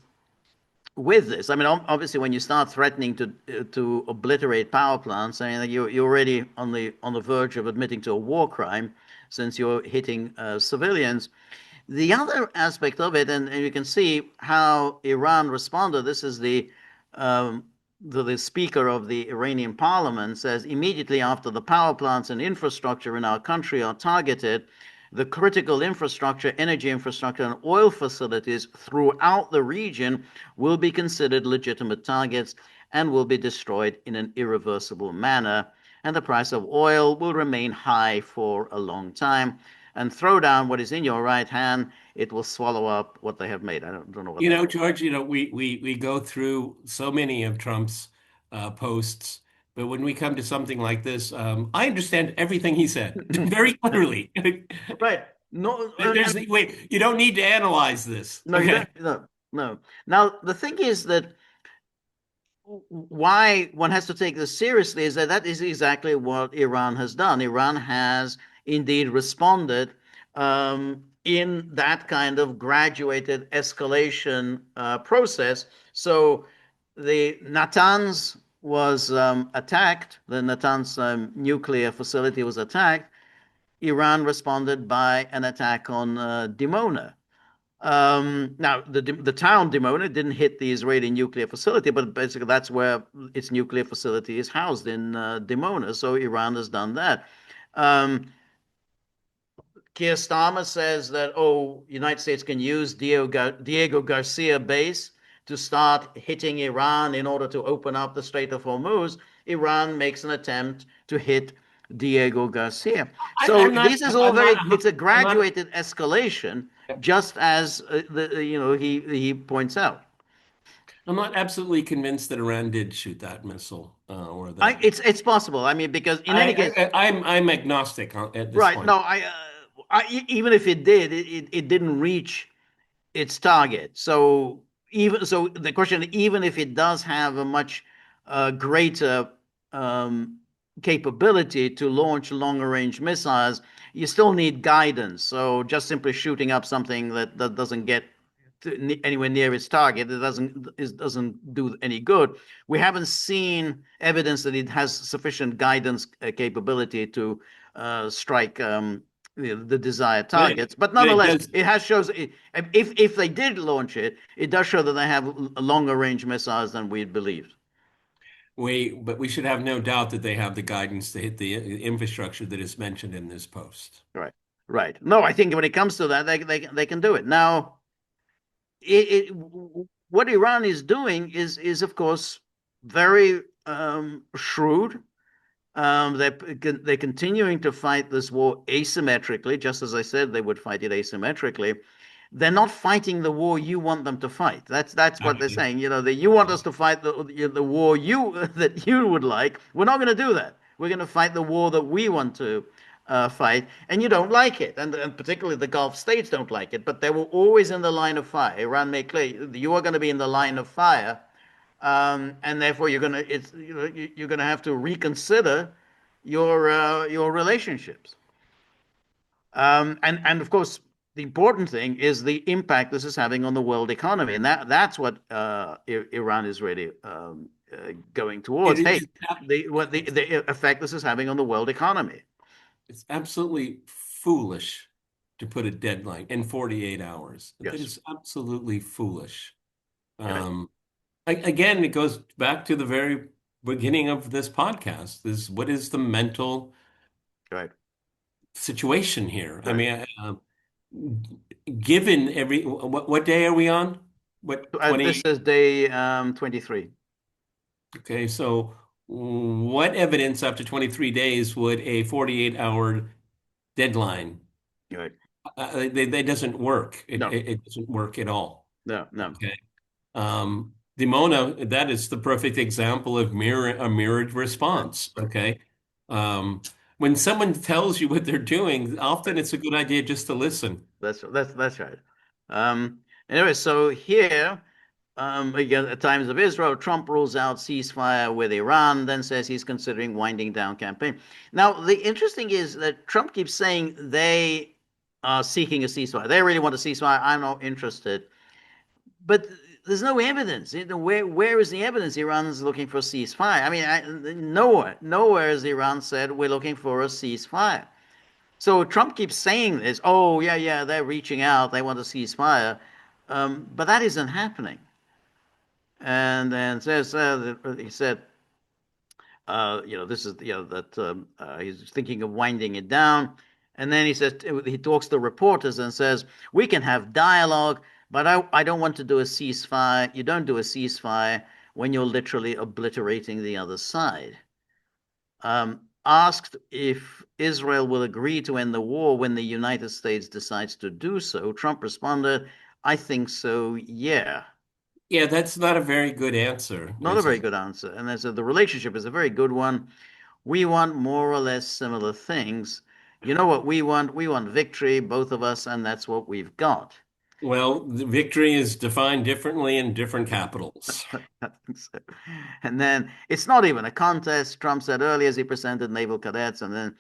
with this. I mean, obviously, when you start threatening to obliterate power plants, I mean, you're already on the verge of admitting to a war crime, since you're hitting civilians. The other aspect of it, and you can see how Iran responded. This is um, the speaker of the Iranian parliament says immediately after the power plants and infrastructure in our country are targeted, the critical infrastructure, energy infrastructure, and oil facilities throughout the region will be considered legitimate targets and will be destroyed in an irreversible manner. And the price of oil will remain high for a long time. And throw down what is in your right hand, it will swallow up what they have made. I don't know what that. George, we go through so many of Trump's posts, but when we come to something like this, I understand everything he said very clearly. Right. No, Wait, you don't need to analyze this. no, you Okay. don't. No, no. Now, the thing is that why one has to take this seriously is that is exactly what Iran has done. Iran has indeed responded in that kind of graduated escalation process. So the Natanz was attacked, the Natanz nuclear facility was attacked. Iran responded by an attack on Dimona. Now, the town Dimona didn't hit the Israeli nuclear facility, but basically that's where its nuclear facility is housed in Dimona. So Iran has done that. Um, Keir Starmer says that, United States can use Diego Garcia base to start hitting Iran in order to open up the Strait of Hormuz. Iran makes an attempt to hit Diego Garcia. So I'm not. this is all I'm very, not. it's a I'm not. graduated escalation, just as he points out. I'm not absolutely convinced that Iran did shoot that missile, or that. It's possible. I mean, because in any case, I'm agnostic at this right? point. No, even if it did, it didn't reach its target. So the question, even if it does have a much greater um, capability to launch longer range missiles, you still need guidance. So just simply shooting up something that doesn't get anywhere near its target. It doesn't do any good. We haven't seen evidence that it has sufficient guidance capability to strike the desired But it, targets. But but it nonetheless, does. it has shows if they did launch it, it does show that they have longer range missiles than we had believed. But we should have no doubt that they have the guidance to hit the infrastructure that is mentioned in this post. Right. Right. No, I think when it comes to that, they can do it. Now, what Iran is doing is of course very shrewd. They're continuing to fight this war asymmetrically, just as I said they would fight it asymmetrically. They're not fighting the war you want them to fight. That's what they're Actually, saying. You know, that you want us to fight the war you that you would like. We're not going to do that. We're going to fight the war that we want to fight, and you don't like it, and particularly the Gulf states don't like it. But they were always in the line of fire. Iran made clear you are going to be in the line of fire, and therefore you're going to have to reconsider your relationships. And of course, the important thing is the impact this is having on the world economy, and that's what Iran is really going it towards. Hey, is. the effect this is having on the world economy. It's absolutely foolish to put a deadline in 48 hours. That Yes, is absolutely foolish. it is. Um, Again, it goes back to the very beginning of this podcast. Is what is the mental Right, situation here? I right. mean, given what day are we on? What This 20? is day 23. Okay, so what evidence after 23 days would a 48-hour deadline? Right. That doesn't work. No, It doesn't work at all. no, no. Okay. Dimona, that is the perfect example of a mirrored Right, response. right, Okay. Um, when someone tells you what they're doing, often right. it's a good idea just to listen. That's right. Um, anyway, so here, again, at times of Israel, Trump rules out ceasefire with Iran, then says he's considering winding down campaign. Now, the interesting is that Trump keeps saying they are seeking a ceasefire. They really want a ceasefire. I'm not interested. But there's no evidence. Where is the evidence Iran's looking for a ceasefire? I mean, nowhere has Iran said we're looking for a ceasefire. So Trump keeps saying this. Oh, yeah, yeah, they're reaching out. They want a ceasefire, but that isn't happening. And then says he said, this is that he's thinking of winding it down. And then he says he talks to reporters and says we can have dialogue, but I don't want to do a ceasefire. You don't do a ceasefire when you're literally obliterating the other side. Asked if Israel will agree to end the war when the United States decides to do so, Trump responded, I think so, yeah. Yeah, that's not a very good answer, Not a is very it? good answer. And I said the relationship is a very good one. We want more or less similar things. You know what we want? We want victory, both of us, and that's what we've got. Well, the victory is defined differently in different capitals. And then it's not even a contest. Trump said earlier as he presented naval cadets, and then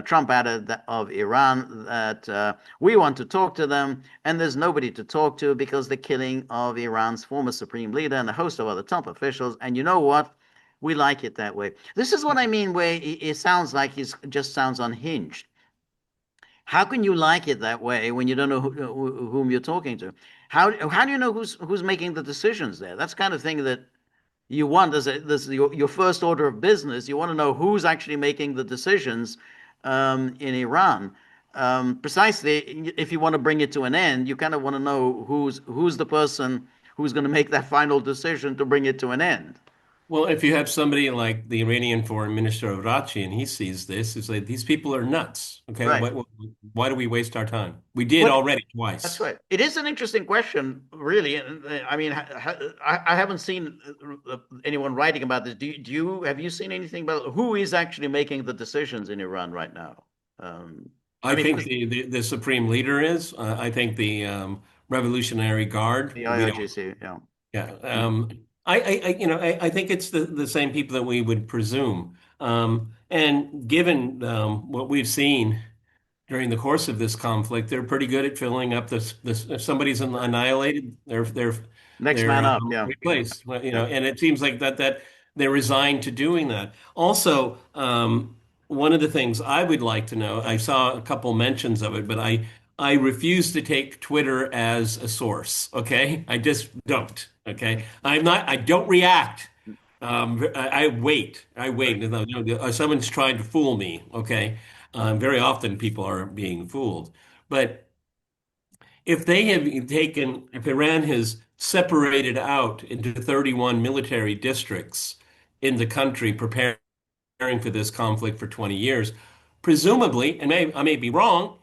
Trump added that of Iran that we want to talk to them, and there's nobody to talk to because the killing of Iran's former supreme leader and a host of other top officials. And you know what? We like it that way. This is what I mean, where it sounds like he just sounds unhinged. How can you like it that way when you don't know whom you're talking to? How do you know who's making the decisions there? That's the kind of thing that you want as your first order of business. You want to know who's actually making the decisions in Iran. Precisely, if you want to bring it to an end, you kind of want to know who's the person who's going to make that final decision to bring it to an end. Well, if you have somebody like the Iranian Foreign Minister Avrachi and he sees this, it's like these people are nuts. Okay, Right. why do we waste our time? We did But already that's twice. right. It is an interesting question, really. I mean, I haven't seen anyone writing about this. Have you seen anything about who is actually making the decisions in Iran right now? I I mean, think because the supreme leader is. I think the Revolutionary Guard. the We don't. IRGC, yeah. Yeah. Mm. I think it's the same people that we would presume. And given what we've seen. during the course of this conflict, they're pretty good at filling up this. If somebody's annihilated, Next they're man up. Yeah. replaced. Well, Yeah. and it seems like that they're resigned to doing that. Also, one of the things I would like to know, I saw a couple mentions of it, but I refuse to take Twitter as a source. Okay, I just don't. Okay, I don't react. I wait. I wait. Right. Someone's trying to fool me. Okay. Very often people are being fooled. But if Iran has separated out into 31 military districts in the country, preparing for this conflict for 20 years, presumably, and I may be wrong,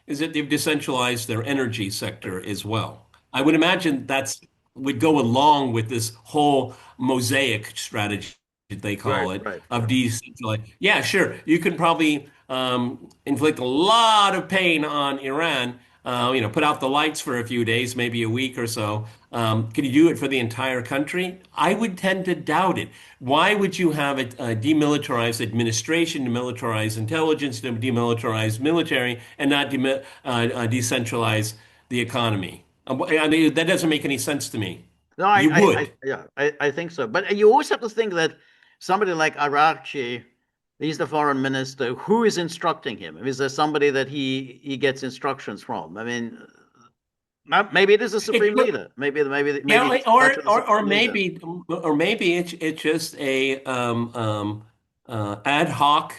is that they've decentralized their energy Right. sector as well. I would imagine that's would go along with this whole mosaic strategy, they Right. call it, Right. of decentralized. Yeah, sure, you can probably inflict a lot of pain on Iran. Put out the lights for a few days, maybe a week or so. Can you do it for the entire country? I would tend to doubt it. Why would you have a demilitarized administration, demilitarized intelligence, demilitarized military, and not decentralize the economy? I mean, that doesn't make any sense to me. No, You would. yeah, I think so. But you always have to think that somebody like Araghchi, he's the foreign minister. Who is instructing him? Is there somebody that he gets instructions from? I mean, maybe it is a It supreme leader. Maybe Yeah, he's in touch with the or supreme leader. maybe it's just a ad hoc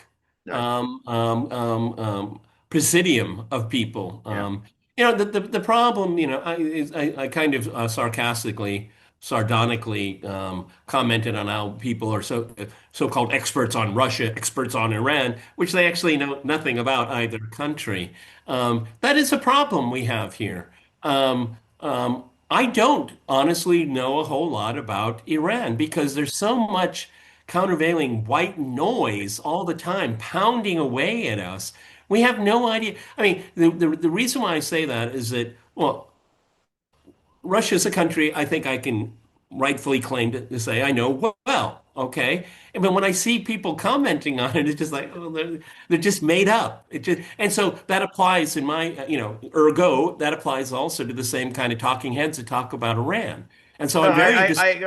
Right. um, um, um, um, presidium of people. Yeah. The problem, I kind of sardonically commented on how people are so-called experts on Russia, experts on Iran, which they actually know nothing about either country. That is a problem we have here. I don't honestly know a whole lot about Iran because there's so much countervailing white noise all the time pounding away at us. We have no idea. I mean, the reason why I say that is that, well, Russia is a country I think I can rightfully claim to say I know well, okay? But when I see people commenting on it, it's just like, oh, they're just made up. And so that applies in my, ergo, that applies also to the same kind of talking heads that talk about Iran. And so No, I'm very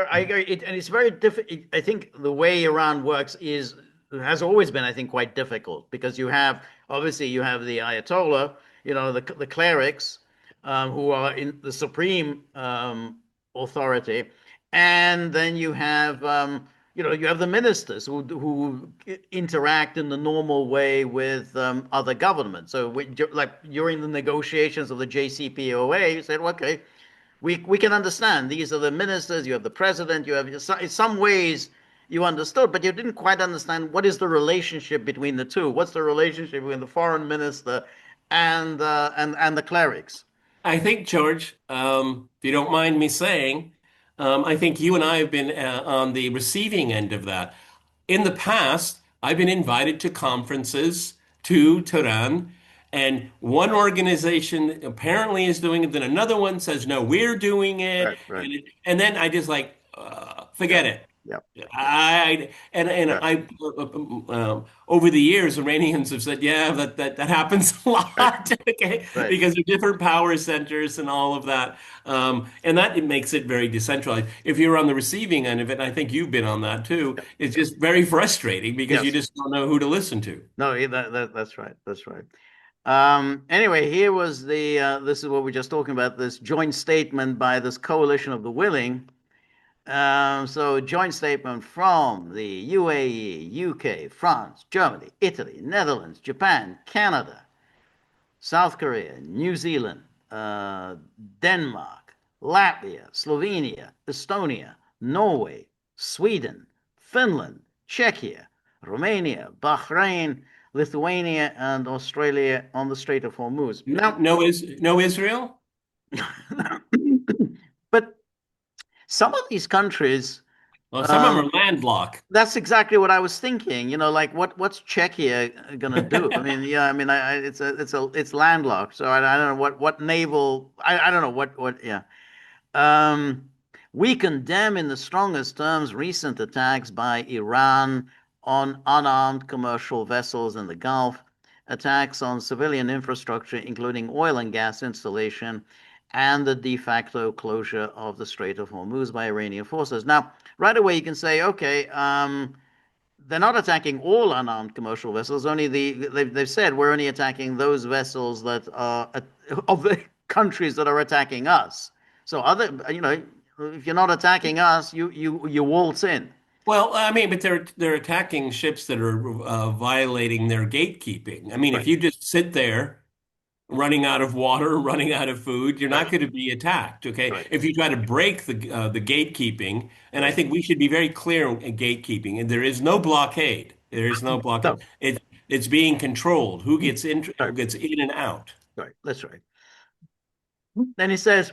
I agree. And it's very difficult. I think the way Iran works is has always been, I think, quite difficult because you have obviously you have the Ayatollah, the clerics, who are in the supreme authority, and then you have the ministers who interact in the normal way with other governments. So, like during the negotiations of the JCPOA, you said, okay, we can understand these are the ministers, you have the president, you have in some ways you understood, but you didn't quite understand what is the relationship between the two. What's the relationship between the foreign minister and the clerics? I think, George, if you don't mind me saying, I think you and I have been on the receiving end of that. In the past, I've been invited to conferences to Tehran, and one organization apparently is doing it, then another one says, no, we're doing it. Right, right. And then I just like, Yeah, forget it. yeah, And yeah. I over the years, Iranians have said, yeah, that happens a Right, lot, okay, right. because of different power centers and all of that, and that it makes it very decentralized. If you're on the receiving end of it, and I think you've been on that too, Yeah, it's yeah. just very frustrating because you Yes. just don't know who to listen to. No, that's right. That's right. Anyway, here was this is what we're just talking about, this joint statement by this coalition of the willing. So, joint statement from the UAE, UK, France, Germany, Italy, Netherlands, Japan, Canada, South Korea, New Zealand, Denmark, Latvia, Slovenia, Estonia, Norway, Sweden, Finland, Czechia, Romania, Bahrain, Lithuania, and Australia on the Strait of Hormuz. Now, No Israel? but some of these countries, Well, some of them um, are landlocked. that's exactly what I was thinking. Like what's Czechia gonna do? I mean, yeah, I mean, it's landlocked, so I don't know what naval. I don't know what. Yeah. Um, we condemn in the strongest terms recent attacks by Iran on unarmed commercial vessels in the Gulf. attacks on civilian infrastructure, including oil and gas installation, and the de facto closure of the Strait of Hormuz by Iranian forces. Now, right away, you can say, okay, they're not attacking all unarmed commercial vessels. Only they've said we're only attacking those vessels that are of the countries that are attacking us. So if you're not attacking us, you waltz in. Well, I mean, but they're attacking ships that are violating their gatekeeping. I mean, if Right, you just sit there running out of water, running out of food, you're not right, going to be attacked. Okay, right, if you try to break the gatekeeping, and I right. think we should be very clear in gatekeeping, and there is no blockade. There is no blockade. No, It's being controlled. Who right, gets in and out? right. That's right. Then he says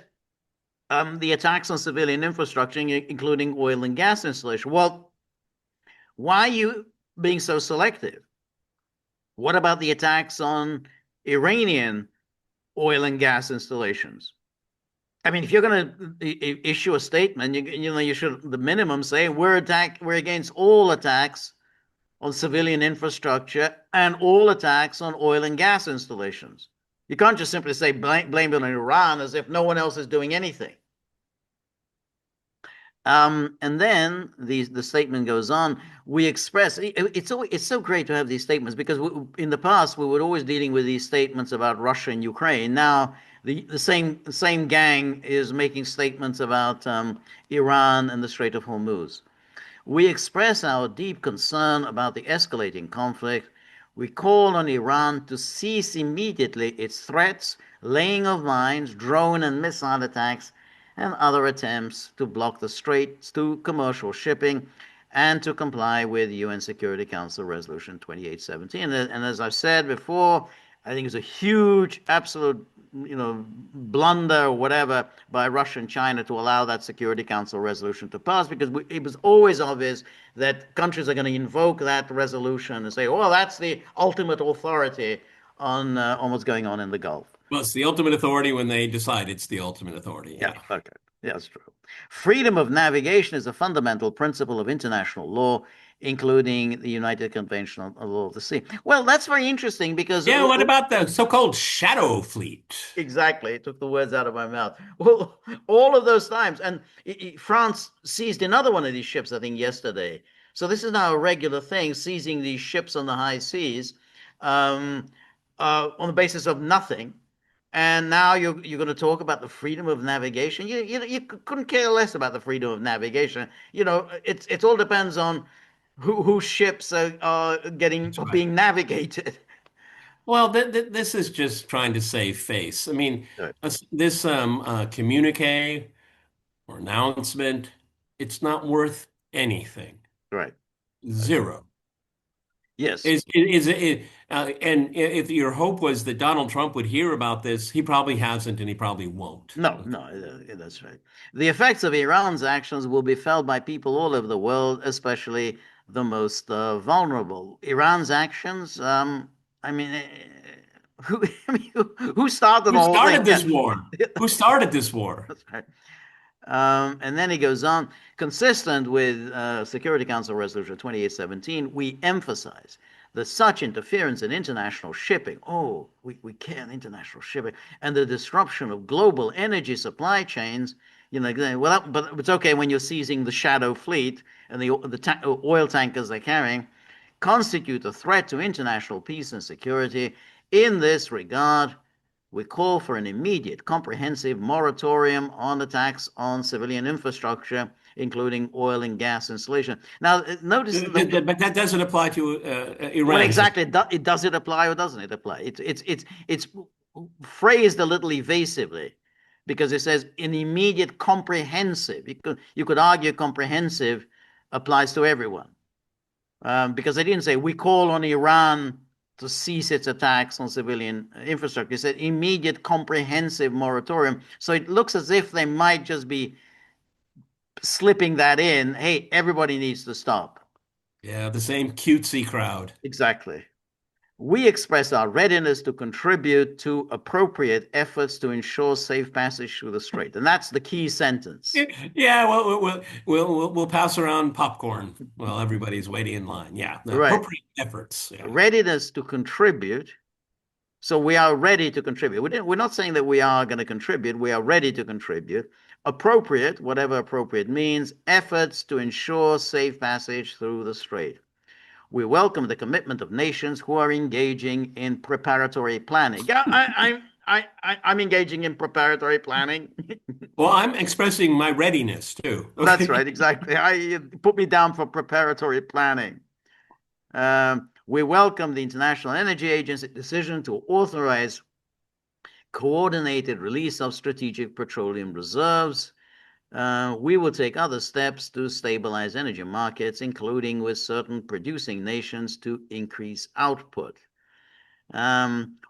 the attacks on civilian infrastructure, including oil and gas installation. Well, why are you being so selective? What about the attacks on Iranian oil and gas installations? I mean, if you're going to issue a statement, you should the minimum say we're against all attacks on civilian infrastructure and all attacks on oil and gas installations. You can't just simply say blame it on Iran as if no one else is doing anything. And then the statement goes on. We express it's so great to have these statements because in the past we were always dealing with these statements about Russia and Ukraine. Now the same gang is making statements about Iran and the Strait of Hormuz. We express our deep concern about the escalating conflict. We call on Iran to cease immediately its threats, laying of mines, drone and missile attacks, and other attempts to block the straits to commercial shipping and to comply with UN Security Council Resolution 2817. And as I've said before, I think it's a huge, absolute, blunder or whatever by Russia and China to allow that Security Council resolution to pass because it was always obvious that countries are going to invoke that resolution and say, "Oh, that's the ultimate authority on what's going on in the Gulf." Well, it's the ultimate authority when they decide it's the ultimate authority. Yeah, Yeah. okay. Yeah, that's true. Freedom of navigation is a fundamental principle of international law, including the United Convention on the Law of the Sea. Well, that's very interesting because Yeah, what about the so-called shadow fleet? exactly, it took the words out of my mouth. Well, all of those times, and France seized another one of these ships, I think, yesterday. So this is now a regular thing, seizing these ships on the high seas um, on the basis of nothing. And now you're going to talk about the freedom of navigation. You couldn't care less about the freedom of navigation. It all depends on whose ships are getting That's right. being navigated. Well, this is just trying to save face. I mean, Right, this communique or announcement, it's not worth anything. right. Okay. Zero. Yes. Is it, and if your hope was that Donald Trump would hear about this, he probably hasn't and he probably won't. No, Okay. no, that's right. The effects of Iran's actions will be felt by people all over the world, especially the most vulnerable. Iran's actions, I mean, who, I mean, who started the Who whole started thing? this war? Who started this war? That's right. And then he goes on, consistent with Security Council Resolution 2817, we emphasize that such interference in international shipping, we can international shipping, and the disruption of global energy supply chains, well, but it's okay when you're seizing the shadow fleet and the oil tankers they're carrying, constitute a threat to international peace and security. In this regard, we call for an immediate, comprehensive moratorium on attacks on civilian infrastructure, including oil and gas installation. Now, notice But that doesn't apply to what Iran. exactly does it apply or doesn't it apply? It's phrased a little evasively because it says an immediate, comprehensive. You could argue comprehensive applies to everyone. Because they didn't say we call on Iran to cease its attacks on civilian infrastructure. They said immediate comprehensive moratorium. So it looks as if they might just be slipping that in. Hey, everybody needs to stop. Yeah, the same cutesy crowd. Exactly. We express our readiness to contribute to appropriate efforts to ensure safe passage through the strait. And that's the key sentence. Yeah, well, we'll pass around popcorn while everybody's waiting in line. Yeah, the Right. appropriate efforts. Yeah. Readiness to contribute So we are ready to contribute. We're not saying that we are going to contribute. We are ready to contribute. Appropriate, whatever appropriate means, efforts to ensure safe passage through the strait. We welcome the commitment of nations who are engaging in preparatory planning. Yeah, I'm engaging in preparatory planning. Well, I'm expressing my readiness too. That's Okay. right, exactly. I put me down for preparatory planning. We welcome the International Energy Agency decision to authorize coordinated release of strategic petroleum reserves. We will take other steps to stabilize energy markets, including with certain producing nations to increase output.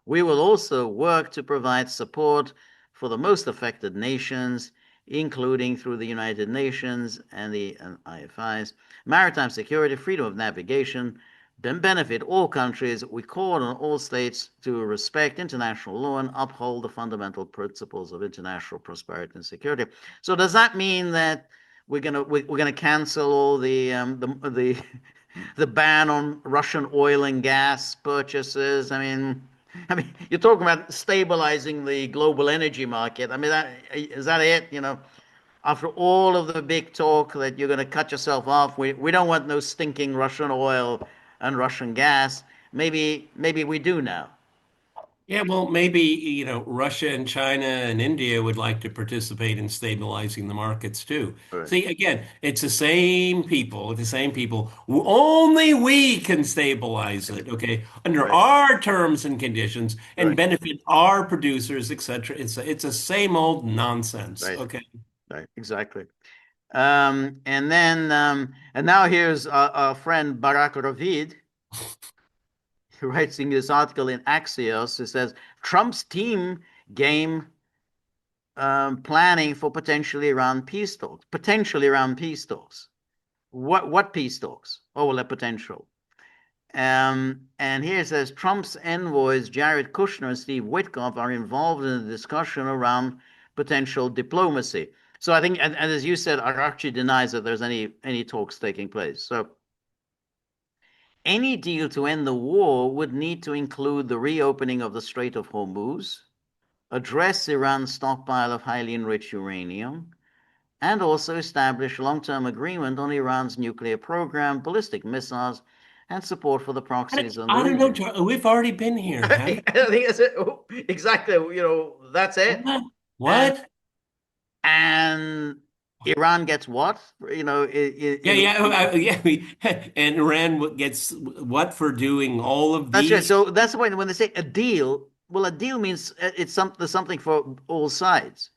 We will also work to provide support for the most affected nations, including through the United Nations and the IFIs, maritime security, freedom of navigation, benefit all countries. We call on all states to respect international law and uphold the fundamental principles of international prosperity and security. So does that mean that we're gonna cancel all the ban on Russian oil and gas purchases? I mean, you're talking about stabilizing the global energy market. I mean, is that it? After all of the big talk that you're going to cut yourself off, we don't want no stinking Russian oil and Russian gas. Maybe we do now. Yeah, well, maybe, Russia and China and India would like to participate in stabilizing the markets too. Right, See, again, it's the same people. Only we can stabilize it, okay, under right, our terms and conditions and right, benefit our producers, etc. It's a same old nonsense, right, okay? right. Exactly. And now here's our friend Barak Ravid. He writes in this article in Axios. He says Trump's team game planning for potentially Iran peace talks. Potentially Iran peace talks. What peace talks? Oh, well, a potential. And here it says Trump's envoys Jared Kushner and Steve Witkoff are involved in a discussion around potential diplomacy. So I think, and as you said, Arakchi denies that there's any talks taking place. So any deal to end the war would need to include the reopening of the Strait of Hormuz, address Iran's stockpile of highly enriched uranium, and also establish long-term agreement on Iran's nuclear program, ballistic missiles, and support for the proxies in the I don't know, region. Charlie. We've already been here, I haven't think that's it. Exactly. That's we? it. What? And What? and Iran gets what? Yeah, yeah, yeah. And Iran gets what for doing all of That's right. these? So that's the point. When they say a deal, well, a deal means there's something for all sides.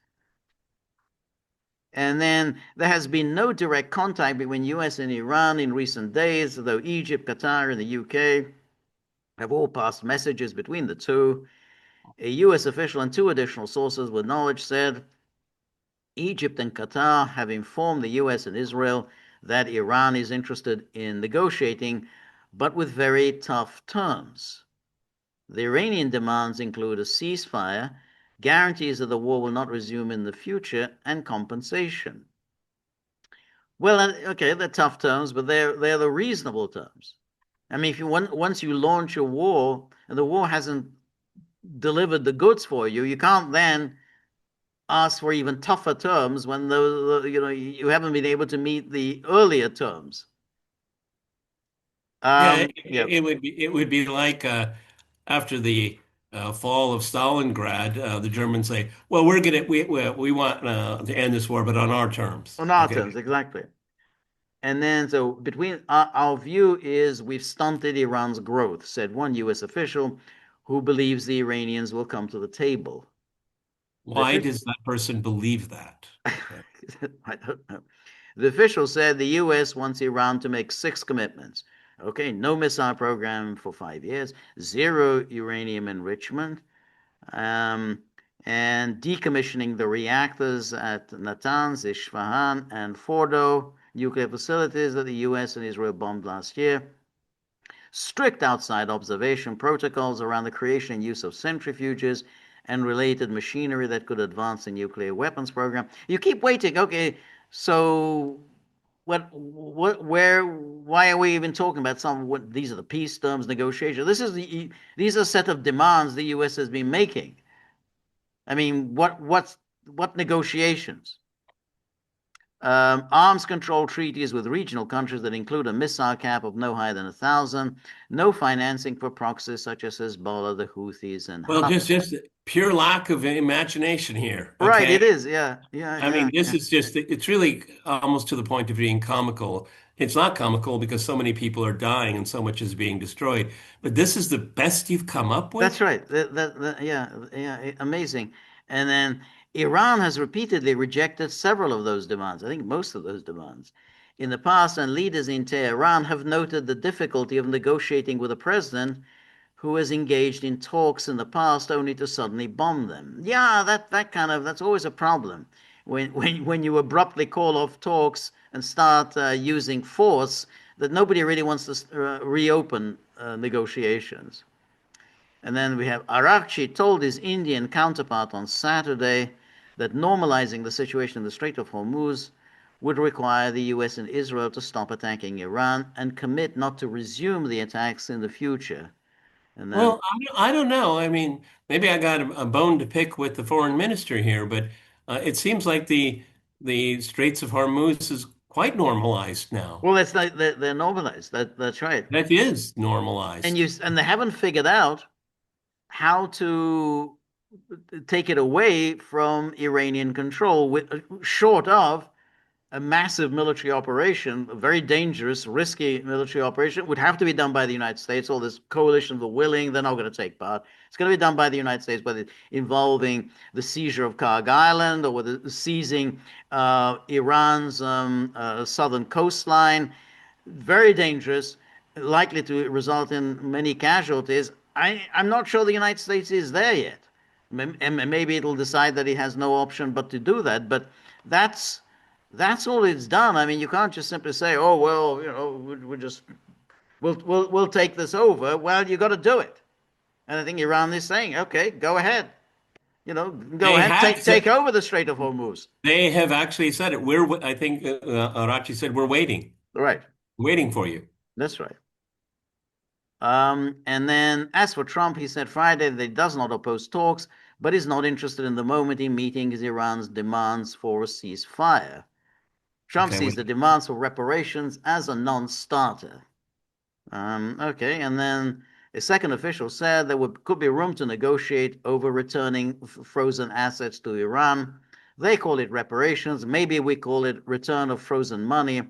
And then there has been no direct contact between US and Iran in recent days, though Egypt, Qatar, and the UK have all passed messages between the two. A US official and two additional sources with knowledge said Egypt and Qatar have informed the US and Israel that Iran is interested in negotiating, but with very tough terms. The Iranian demands include a ceasefire, guarantees that the war will not resume in the future, and compensation. Well, okay, they're tough terms, but they're the reasonable terms. I mean, if you once you launch a war and the war hasn't delivered the goods for you, you can't then ask for even tougher terms when you haven't been able to meet the earlier terms. Yeah, Yeah. it would be like after the fall of Stalingrad, the Germans say, "Well, we want to end this war, but on our terms." On our Okay. terms, exactly. And then, so between our view is we've stunted Iran's growth, said one U.S. official who believes the Iranians will come to the table. The Why official, does that person believe that? Okay. I don't know. The official said the U.S. wants Iran to make six commitments. Okay, no missile program for 5 years, zero uranium enrichment, um, and decommissioning the reactors at Natanz, Isfahan, and Fordo nuclear facilities that the US and Israel bombed last year. Strict outside observation protocols around the creation and use of centrifuges and related machinery that could advance the nuclear weapons program. You keep waiting. Okay, so where, why are we even talking about these are the peace terms, negotiation. These are a set of demands the U.S. has been making. I mean, what negotiations? Arms control treaties with regional countries that include a missile cap of no higher than 1,000, no financing for proxies such as Hezbollah, the Houthis, and Well, Haftar. just pure lack of imagination here. Right, Okay. it is. Yeah, yeah, I yeah, mean, this yeah. is just, it's really almost to the point of being comical. It's not comical because so many people are dying and so much is being destroyed. But this is the best you've come up That's with? right. Yeah, yeah, amazing. And then Iran has repeatedly rejected several of those demands. I think most of those demands in the past, and leaders in Tehran have noted the difficulty of negotiating with a president who has engaged in talks in the past only to suddenly bomb them. Yeah, that's always a problem when you abruptly call off talks and start using force that nobody really wants to reopen negotiations. And then we have Arakchi told his Indian counterpart on Saturday that normalizing the situation in the Strait of Hormuz would require the US and Israel to stop attacking Iran and commit not to resume the attacks in the future. And then, Well, I don't know. I mean, maybe I got a bone to pick with the foreign minister here, but it seems like the Straits of Hormuz is quite normalized now. well, that's like they're normalized. That's right. That is And normalized. they haven't figured out how to take it away from Iranian control, short of a massive military operation, a very dangerous, risky military operation, would have to be done by the United States. All this coalition of the willing, they're not going to take part. It's going to be done by the United States, whether involving the seizure of Karg Island or whether seizing Iran's southern coastline. Very dangerous, likely to result in many casualties. I'm not sure the United States is there yet. And maybe it'll decide that it has no option but to do that. But that's that's all it's done. I mean, you can't just simply say, "Oh well, we're just we'll take this over." Well, you got to do it. And I think Iran is saying, "Okay, go ahead. Go They ahead, have take said, over the Strait of Hormuz." they have actually said it. I think Arachi said, we're Right. waiting for you. That's right. And then as for Trump, he said Friday that he does not oppose talks, but is not interested in the moment in meeting Iran's demands for a ceasefire. Trump Okay, sees the demands for reparations as a non-starter. Okay, and then a second official said could be room to negotiate over returning frozen assets to Iran. They call it reparations. Maybe we call it return of frozen money.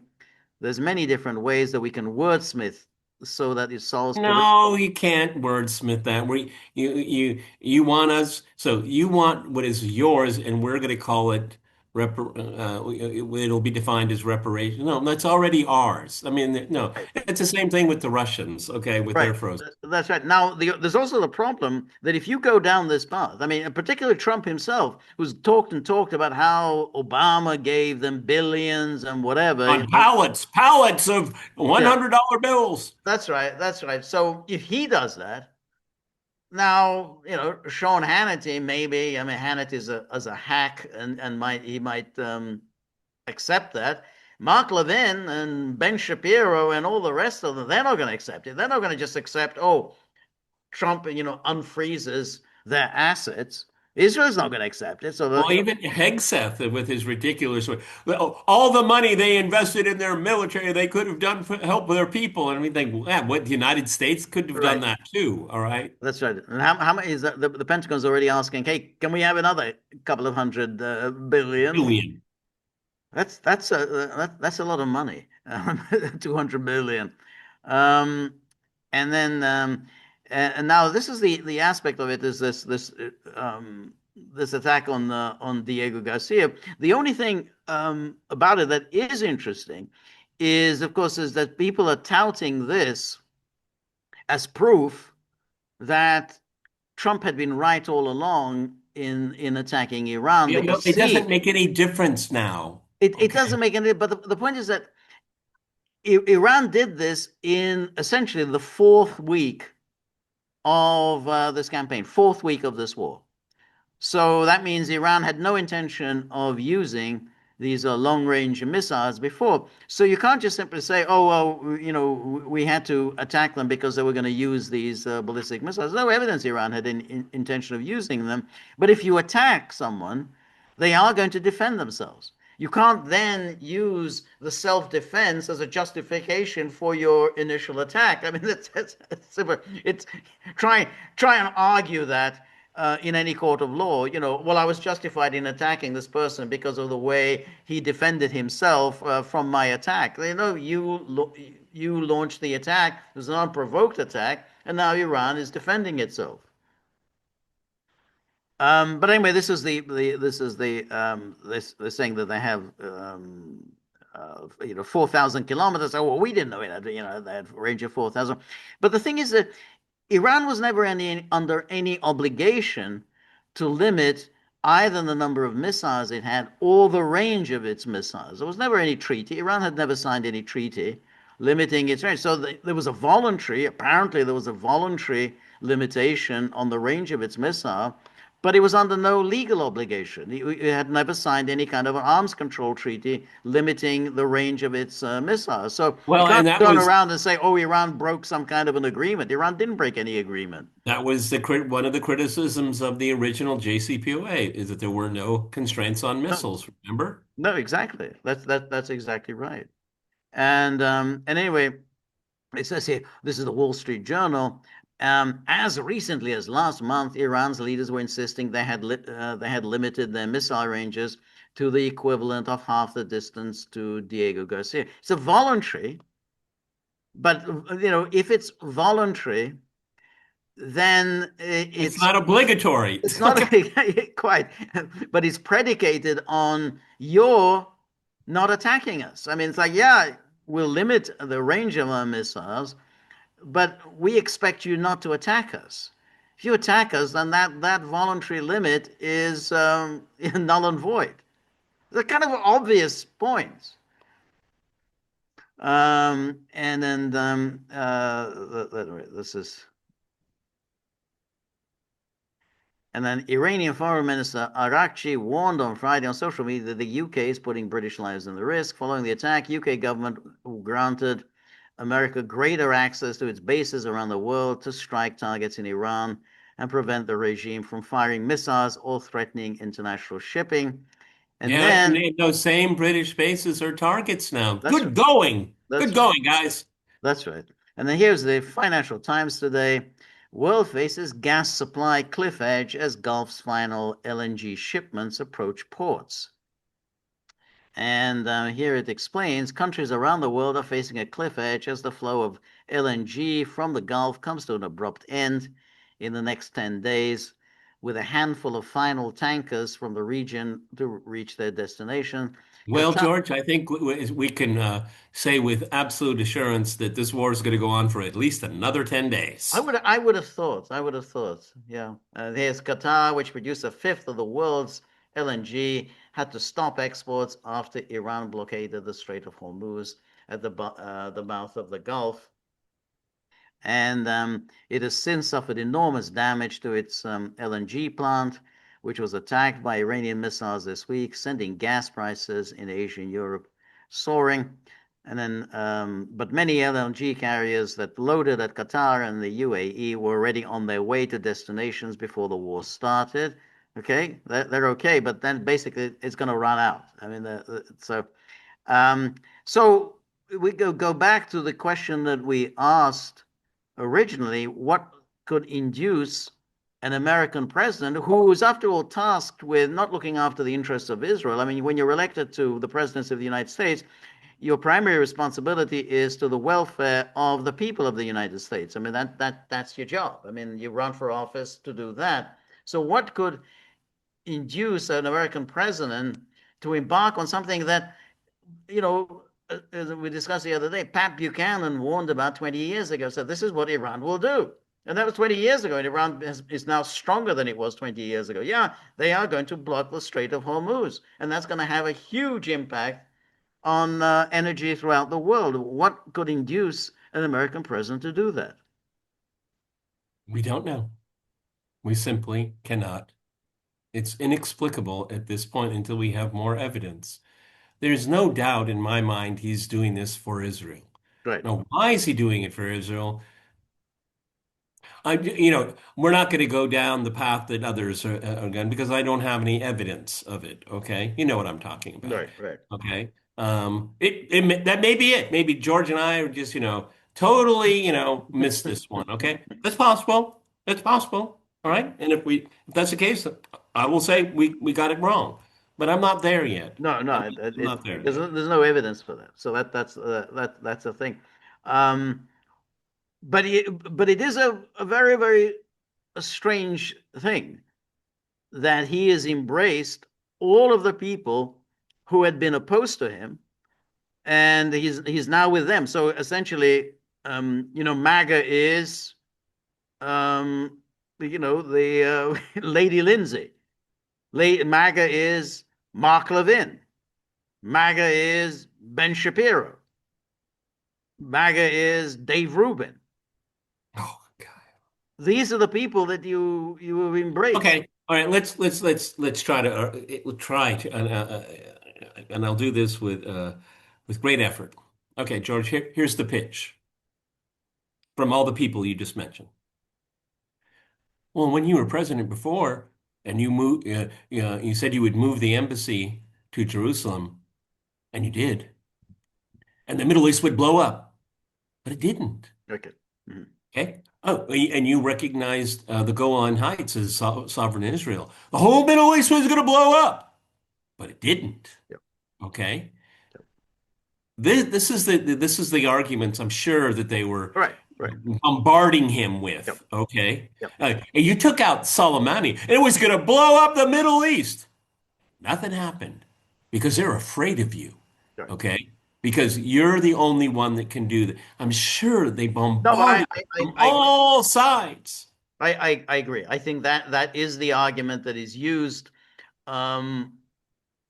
There's many different ways that we can wordsmith so that it solves no, you can't wordsmith that. You want us, so you want what is yours, and we're going to call it it'll be defined as reparation. No, that's already ours. I mean, no, right. it's the same thing with the Russians, okay, with Right. their frozen. That's right. Now, there's also the problem that if you go down this path, I mean, particularly Trump himself, who's talked and talked about how Obama gave them billions and whatever, On pallets of yeah, $100 bills. that's right. That's right. So if he does that, now, Sean Hannity, maybe, I mean, Hannity is a hack and he might accept that. Mark Levin and Ben Shapiro and all the rest of them, they're not going to accept it. They're not going to just accept, oh, Trump, unfreezes their assets. Israel's not going to accept it. So, Well, even Hegseth with his ridiculous, well, all the money they invested in their military, they could have done for help their people. And we think, well, yeah, what the United States could have done right. that too. All right. That's right. And how much is that? The Pentagon's already asking, hey, can we have another couple of hundred billion? Billion. That's a lot of money. 200 billion. Um, and then and now this is the aspect of it is this attack on Diego Garcia. The only thing about it that is interesting is, of course, is that people are touting this as proof that Trump had been right all along in attacking Iran You know, because it doesn't see, make any difference now. it Okay. doesn't make any. But the point is that Iran did this in essentially the fourth week of this campaign, fourth week of this war. So that means Iran had no intention of using these long-range missiles before. So you can't just simply say, "Oh well, we had to attack them because they were going to use these ballistic missiles." No evidence Iran had intention of using them. But if you attack someone, they are going to defend themselves. You can't then use the self-defense as a justification for your initial attack. I mean, it's try and argue that in any court of law, well, I was justified in attacking this person because of the way he defended himself from my attack. You launched the attack. It was an unprovoked attack, and now Iran is defending itself. But anyway, this they're saying that they have 4,000 kilometers. Oh, well, we didn't know it had they had a range of 4,000. But the thing is that Iran was never under any obligation to limit either the number of missiles it had or the range of its missiles. There was never any treaty. Iran had never signed any treaty limiting its range. So apparently, there was a voluntary limitation on the range of its missile, but it was under no legal obligation. It had never signed any kind of an arms control treaty limiting the range of its missiles. So you Well, can't and that turn was around and say, "Oh, Iran broke some kind of an agreement." Iran didn't break any agreement. one of the criticisms of the original JCPOA is that there were no constraints on No, missiles, remember? no, exactly. That's exactly right. And anyway, it says here, this is the Wall Street Journal. As recently as last month, Iran's leaders were insisting they had limited their missile ranges to the equivalent of half the distance to Diego Garcia. It's a voluntary, but if it's voluntary, then It's not obligatory. it's not quite, but it's predicated on your not attacking us. I mean, it's like, yeah, we'll limit the range of our missiles, but we expect you not to attack us. If you attack us, then that voluntary limit is null and void. They're kind of obvious points. And then this is And then Iranian Foreign Minister Arakchi warned on Friday on social media that the UK is putting British lives in the risk. Following the attack, UK government granted America greater access to its bases around the world to strike targets in Iran and prevent the regime from firing missiles or threatening international shipping. And Yeah, then and those same British bases are targets now. that's right. Good going. That's Good right. going, guys. That's right. And then here's the Financial Times today. World faces gas supply cliff edge as Gulf's final LNG shipments approach ports. And here it explains countries around the world are facing a cliff edge as the flow of LNG from the Gulf comes to an abrupt end in the next 10 days, with a handful of final tankers from the region to reach their destination. Well, Qatar, George, I think we can say with absolute assurance that this war is going to go on for at least another 10 days. I would have thought, yeah. Here's Qatar, which produced a fifth of the world's LNG, had to stop exports after Iran blockaded the Strait of Hormuz at the mouth of the Gulf. And it has since suffered enormous damage to its LNG plant, which was attacked by Iranian missiles this week, sending gas prices in Asia and Europe soaring. And then, but many LNG carriers that loaded at Qatar and the UAE were already on their way to destinations before the war started. Okay, they're okay, but then basically it's going to run out. I mean, um, so we go back to the question that we asked originally: what could induce an American president who is, after all, tasked with not looking after the interests of Israel? I mean, when you're elected to the presidency of the United States, your primary responsibility is to the welfare of the people of the United States. I mean, that's your job. I mean, you run for office to do that. So what could induce an American president to embark on something that, as we discussed the other day, Pat Buchanan warned about 20 years ago, said this is what Iran will do. And that was 20 years ago, and Iran is now stronger than it was 20 years ago. Yeah, they are going to block the Strait of Hormuz, and that's going to have a huge impact on energy throughout the world. What could induce an American president to do that? We don't know. We simply cannot. It's inexplicable at this point until we have more evidence. there's no doubt in my mind he's doing this for Israel. Right. Now, why is he doing it for Israel? We're not going to go down the path that others are going because I don't have any evidence of it. Okay, you know what I'm talking about. Right. Right. Okay, that may be it. Maybe George and I are just totally missed this one. Okay, that's possible. That's possible. All right, and if that's the case, I will say we got it wrong. But I'm not there yet. No, no, I'm not there there's yet. there's no evidence for that. So that's the thing. Um, but it is a very very a strange thing that he has embraced all of the people who had been opposed to him, and he's now with them. So essentially, MAGA is um, the Lady Lindsay. MAGA is Mark Levin. MAGA is Ben Shapiro. MAGA is Dave Rubin. Oh God. These are the people that you have embraced. Okay. All right. Let's try to try to and I'll do this with great effort. Okay, George. Here's the pitch from all the people you just mentioned. Well, when you were president before, and you said you would move the embassy to Jerusalem, and you did, and the Middle East would blow up, but it didn't. Okay. Mhm. Okay. Oh, and you recognized the Golan Heights as sovereign Israel. The whole Middle East was going to blow up, but it didn't. Yep. Okay. This is the arguments I'm sure that they were Right. Right. bombarding him Yep. with. Okay. Yep. And you took out Soleimani, and it was going to blow up the Middle East. Nothing happened because they're afraid of you. Right. Okay. Because you're the only one that can do that. I'm sure they No, I bombarded I, you I, from I agree. all sides. I agree. I think that is the argument that is used um,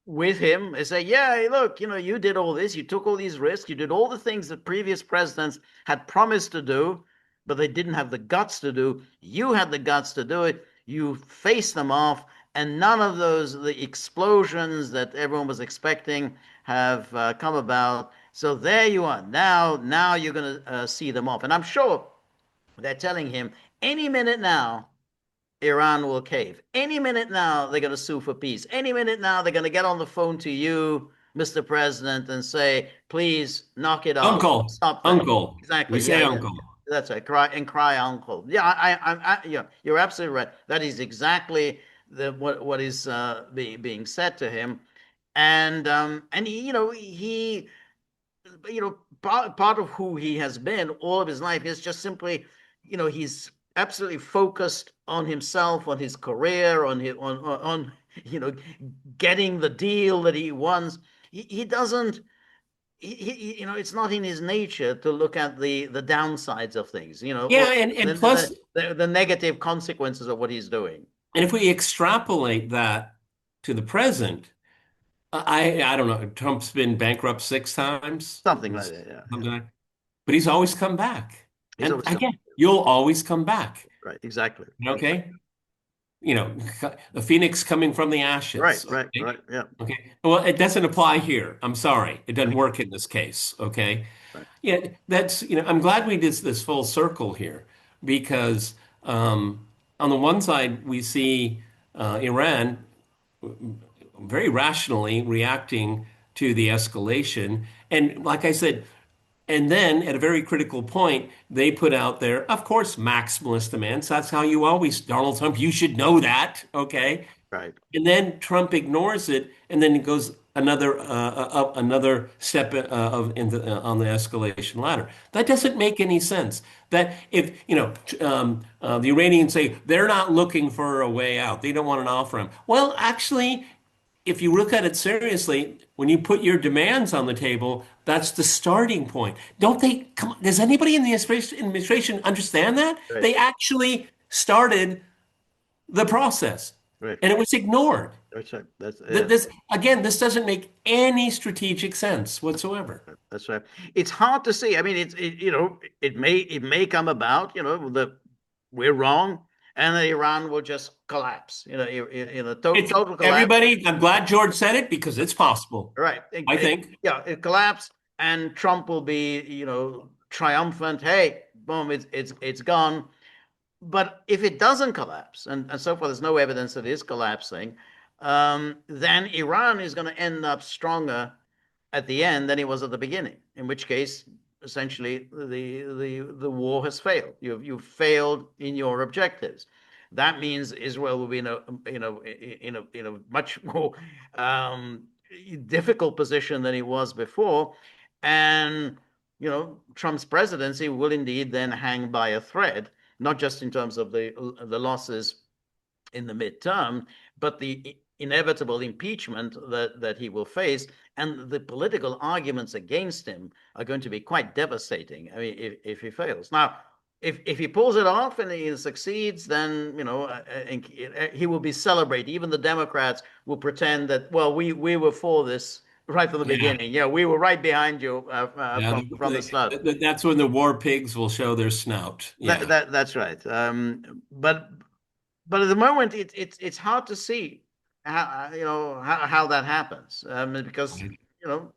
with him. They say, yeah, hey, look, you did all this, you took all these risks, you did all the things that previous presidents had promised to do, but they didn't have the guts to do. You had the guts to do it. You faced them off, and none of the explosions that everyone was expecting have come about. So there you are. Now you're going to see them off, and I'm sure they're telling him any minute now Iran will cave. Any minute now, they're going to sue for peace. Any minute now, they're going to get on the phone to you, Mr. President, and say, please knock it off. Uncle, Stop that. uncle. We Exactly. Yeah, say yeah. uncle. That's right. Cry, uncle. Yeah, yeah, you're absolutely right. That is exactly what is being said to him, and part of who he has been all of his life is just simply, he's absolutely focused on himself, on his career, on you know, getting the deal that he wants. He doesn't. It's not in his nature to look at the downsides of things. Or Yeah, and the plus, the negative consequences of what he's doing. and if we extrapolate that to the present, I don't know. Trump's been bankrupt 6 times. Something like that. Yeah, yeah. Something like- But he's always come back. He's And always come. again, you'll always come back. Right. Exactly. Okay? You know, the phoenix coming from the Right. ashes. Right. Okay? Right. Yeah. Okay. Well, it doesn't apply here. I'm sorry. It doesn't work in this case. Okay. Right. Yeah, I'm glad we did this full circle here because on the one side, we see Iran very rationally reacting to the escalation. And like I said, and then at a very critical point, they put out their, of course, maximalist demands. That's how you always, Donald Trump, you should know that. Okay. Right. And then Trump ignores it, and then it goes another step on the escalation ladder. That doesn't make any sense. That if the Iranians say they're not looking for a way out, they don't want an off ramp. Well, actually, if you look at it seriously, when you put your demands on the table, that's the starting point. Don't they? Come on, does anybody in the administration understand that? Right. They actually started the process, Right. and it was ignored. That's right. That's Th- yeah. This again, this doesn't make any strategic sense whatsoever. That's right. It's hard to see. I mean, it may come about. That we're wrong, and Iran will just collapse. It's Total collapse. everybody. I'm glad George said it because it's possible. Right. I think. Yeah, it collapsed, and Trump will be, triumphant. Hey, boom, it's gone. But if it doesn't collapse, and so far there's no evidence that it is collapsing, then Iran is going to end up stronger at the end than it was at the beginning. In which case, essentially, the war has failed. You've failed in your objectives. That means Israel will be in a much more um, difficult position than it was before, and Trump's presidency will indeed then hang by a thread, not just in terms of the losses in the midterm, but the inevitable impeachment that he will face, and the political arguments against him are going to be quite devastating. I mean, if he fails. Now, if he pulls it off and he succeeds, then he will be celebrated. Even the Democrats will pretend that, well, we were for this right from the Yeah. beginning. Yeah, we were right behind you Yeah. from the start. That's when the war pigs will show their snout. Yeah. That's right. But at the moment, it's hard to see how that happens, because you know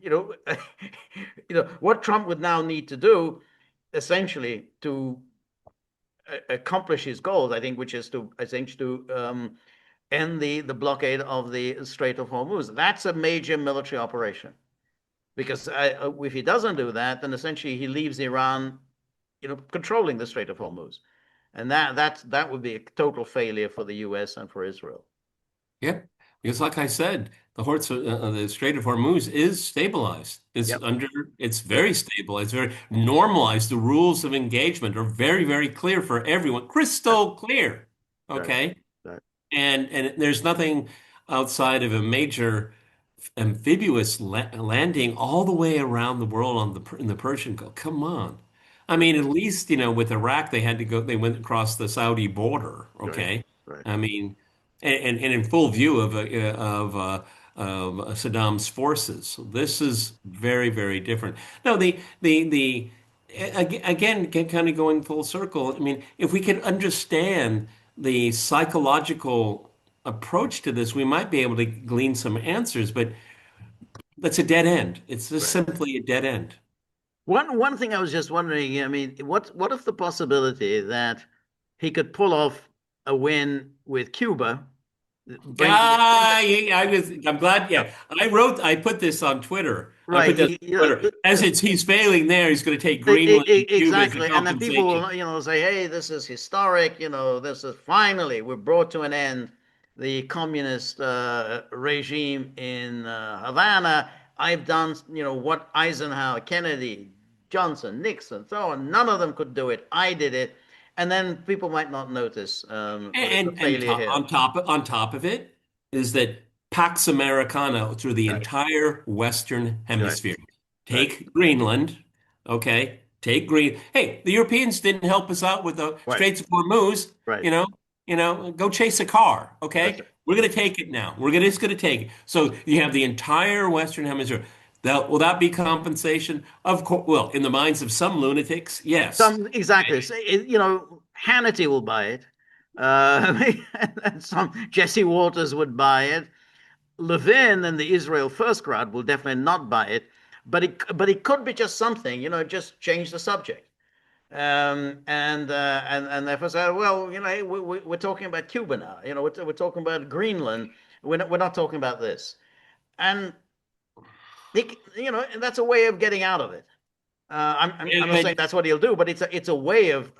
you know what Trump would now need to do, essentially, to accomplish his goals, I think, which is to end the blockade of the Strait of Hormuz. That's a major military operation, because if he doesn't do that, then essentially he leaves Iran, controlling the Strait of Hormuz, and that would be a total failure for the U.S. and for Israel. Yep. Because like I said, the Strait of Hormuz is stabilized. Yep. It's very stable. It's very normalized. The rules of engagement are very, very clear for everyone. Crystal clear. Right. Okay. Right. And there's nothing outside of a major amphibious landing all the way around the world in the Persian Gulf. Come on. I Right. mean, at least, with Iraq, they went across the Saudi border. Right. Okay. Right. I mean, and in full view of Saddam's forces. So this is very, very different. No, again, kind of going full circle. I mean, if we could understand the psychological approach to this, we might be able to glean some answers, but that's a dead end. It's just Right. simply a dead end. One thing I was just wondering, I mean, what if the possibility that he could pull off a win with Cuba, bring the I'm glad. Yeah, I put this on Twitter. I right, put this on Twitter. As he's failing there, he's going to take Greenland and Cuba as a exactly, and then people compensation. will, say, hey, this is historic, this is finally we've brought to an end the communist regime in Havana. I've done, what Eisenhower, Kennedy, Johnson, Nixon, so on. None of them could do it. I did it, and then people might not notice the failure here. On top of it is that Pax Americana through the Right, entire Western right, Hemisphere. right, Take Greenland, okay? Take Green. Hey, the Europeans didn't help us out with the right, Straits of Hormuz. right. Go chase a car, That's okay? right. We're gonna take it now. Just gonna take it. So you have the entire Western Hemisphere. Will that be compensation? Of course. Well, in the minds of some lunatics, yes. Some exactly. So, Hannity will buy it. And some Jesse Waters would buy it. Levin and the Israel First crowd will definitely not buy it. But it could be just something, just change the subject. And therefore say, well, we're talking about Cuba now. We're talking about Greenland. We're not talking about this. And that's a way of getting out of it. I'm not saying that's what he'll do, but it's a way of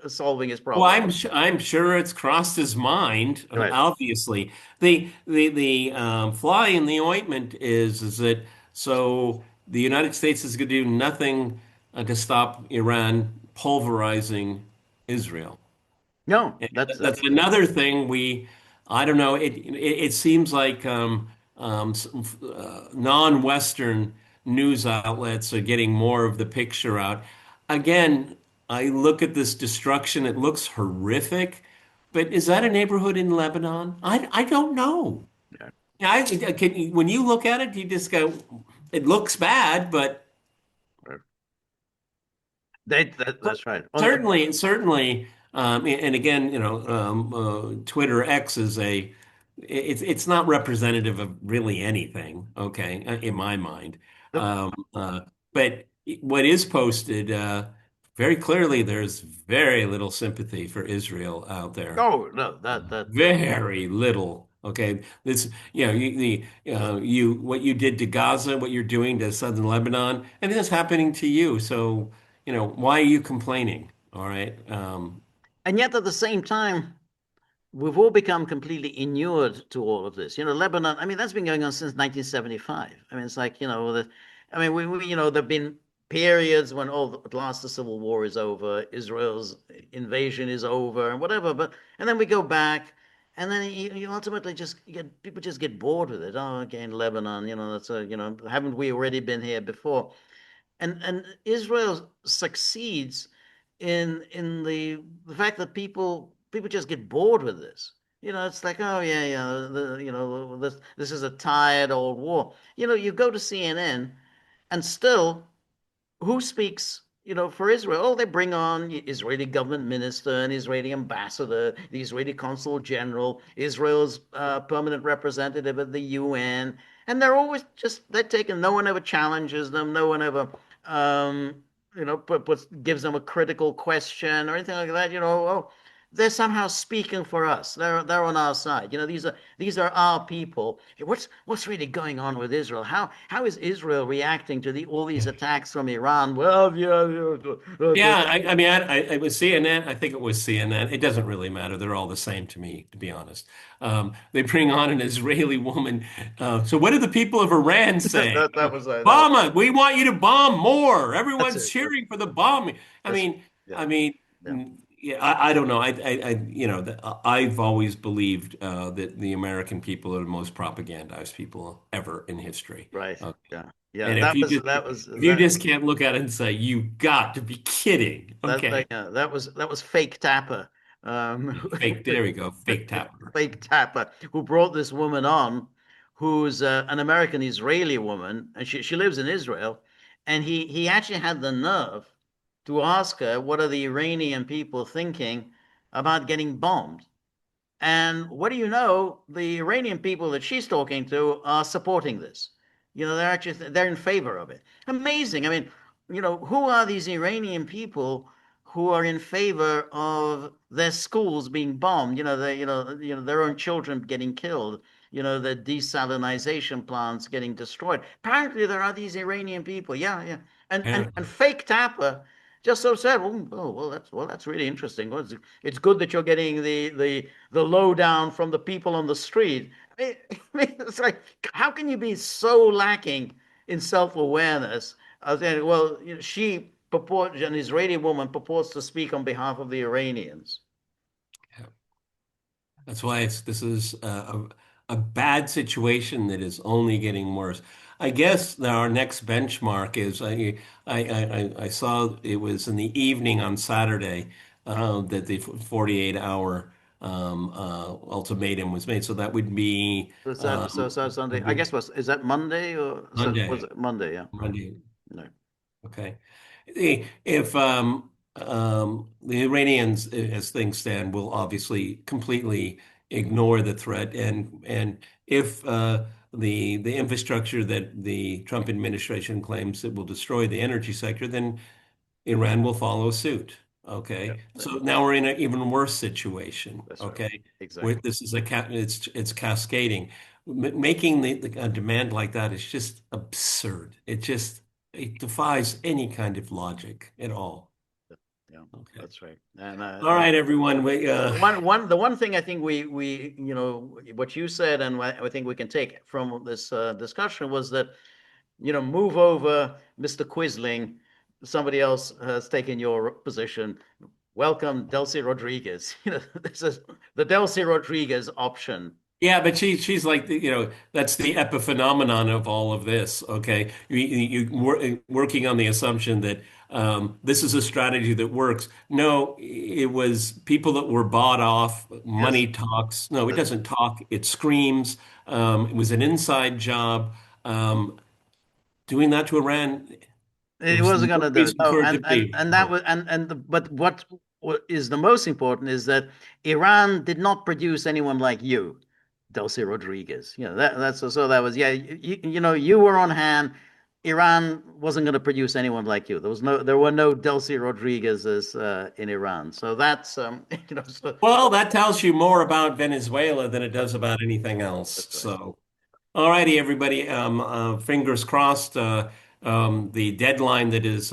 solving his Well, problem. I'm sure it's crossed his mind. Right. Obviously, the fly in the ointment is that so the United States is going to do nothing to stop Iran pulverizing Israel. No, And that's that's another thing I don't know. It seems like non-Western news outlets are getting more of the picture out. Again, I look at this destruction. It looks horrific, but is that a neighborhood in Lebanon? I don't know. yeah, When you look at it, you just go, it looks bad, but that's right. certainly, And again, Twitter X is it's not representative of really anything, okay, in my mind. The, But what is posted, very clearly, there's very little sympathy for Israel out there. oh no, that Very little. Okay, this, what you did to Gaza, what you're doing to southern Lebanon, and it's happening to you. So, why are you complaining? All right. and yet at the same time, we've all become completely inured to all of this. Lebanon, I mean, that's been going on since 1975. I mean, it's like, I mean, there've been periods when, oh, at last the civil war is over, Israel's invasion is over, and whatever. And then we go back, and then you ultimately people just get bored with it. Oh, again, Lebanon, haven't we already been here before? And Israel succeeds in the fact that people just get bored with this. It's like, oh yeah, yeah, this is a tired old war. You go to CNN, and still, who speaks, for Israel? Oh, they bring on Israeli government minister, an Israeli ambassador, the Israeli consul general, Israel's permanent representative at the UN, and they're always they're taken. No one ever challenges them. No one ever, um, gives them a critical question or anything like that. Oh, they're somehow speaking for us. They're on our side. These are our people. What's really going on with Israel? How is Israel reacting to all these attacks from Iran? Well, yeah, yeah, Yeah, I mean, it was CNN. I think it was CNN. It doesn't really matter. They're all the same to me, to be honest. They bring on an Israeli woman. So, what do the people of Iran say? that was that was Bomb us. We want you to bomb more. that's Everyone's it. cheering for the bombing. I That's mean, yeah, I mean, yeah, yeah. I don't know. I've always believed that the American people are the most propagandized people ever in history. right, yeah, yeah. And if you just can't look at it and say, you got to be kidding. Okay. That was fake Tapper, Fake, there we go. Fake tapper. fake Tapper, who brought this woman on, who's an American Israeli woman, and she lives in Israel, and he actually had the nerve to ask her, what are the Iranian people thinking about getting bombed? And what do you know? The Iranian people that she's talking to are supporting this. They're in favor of it. Amazing. I mean, who are these Iranian people who are in favor of their schools being bombed? Their own children getting killed. The desalinization plants getting destroyed. Apparently, there are these Iranian people. Yeah, yeah. And Apparently. fake Tapper just so said, well, that's really interesting. Well, it's good that you're getting the lowdown from the people on the street. It's like, how can you be so lacking in self-awareness? I was saying, well, an Israeli woman purports to speak on behalf of the Iranians. That's why this is a bad situation that is only getting worse. I guess that our next benchmark is I saw it was in the evening on Saturday that the 48-hour ultimatum was made. So that would be So Sunday. I guess is that Monday or was Monday. it Monday? Yeah. Oh, Monday. no. Okay. If the Iranians, as things stand, will obviously completely ignore the threat, and if the infrastructure that the Trump administration claims that will destroy the energy sector, then Iran will follow suit. Yeah. Okay, so now we're in an even worse situation. That's right. Okay, where Exactly. this is it's cascading. Making a demand like that is just absurd. It defies any kind of logic at all. Yeah, Okay. that's right. And All right, everyone. We the one thing I think we what you said, and what I think we can take from this discussion was that move over, Mr. Quisling. Somebody else has taken your position. Welcome, Delcy Rodriguez. This is the Delcy Rodriguez option. Yeah, but she's like that's the epiphenomenon of all of this. Okay, working on the assumption that this is a strategy that works. No, it was people that were bought off. Yes, Money talks. No, it that's doesn't talk. It screams. It was an inside job. Um, Doing that to Iran, there it was wasn't no gonna do it. reason No, for it to be. and that was but what? what is the most important is that Iran did not produce anyone like you, Delcy Rodriguez. That's so that was, yeah, you were on hand. Iran wasn't going to produce anyone like you. There were no Delcy Rodriguez's in Iran. So that's so Well, that tells you more about Venezuela than it does about anything else. that's right. So, all righty, everybody. Fingers crossed. The deadline that is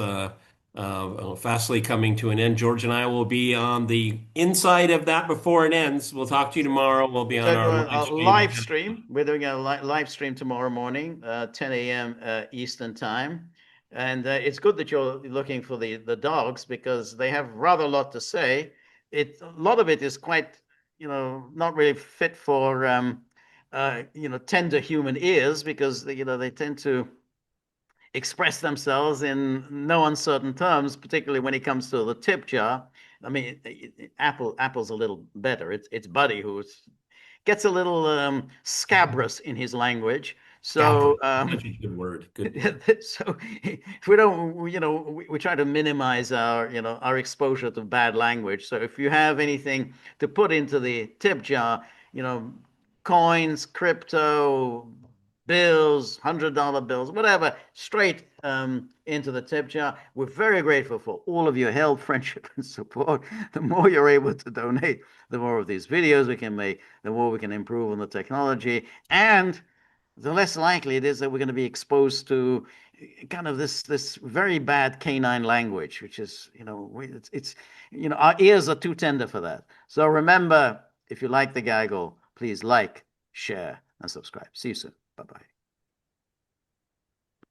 fastly coming to an end. George and I will be on the inside of that before it ends. We'll talk to you tomorrow. We'll be on our live A stream. live stream. We're doing a live stream tomorrow morning, 10 a.m. Eastern time. And it's good that you're looking for the dogs because they have rather a lot to say. A lot of it is quite, not really fit for, tender human ears because, they tend to express themselves in no uncertain terms, particularly when it comes to the tip jar. I mean, Apple's a little better. It's Buddy who gets a little scabrous in his language. Scabra. So, Such a good word. Good word. so if we don't, we try to minimize our exposure to bad language. So if you have anything to put into the tip jar, you know, coins, crypto, bills, $100 bills, whatever, straight into the tip jar. We're very grateful for all of your help, friendship, and support. The more you're able to donate, the more of these videos we can make, the more we can improve on the technology, and the less likely it is that we're going to be exposed to kind of this very bad canine language, which is, it's our ears are too tender for that. So remember, if you like the gaggle, please like, share, and subscribe. See you soon. Bye bye.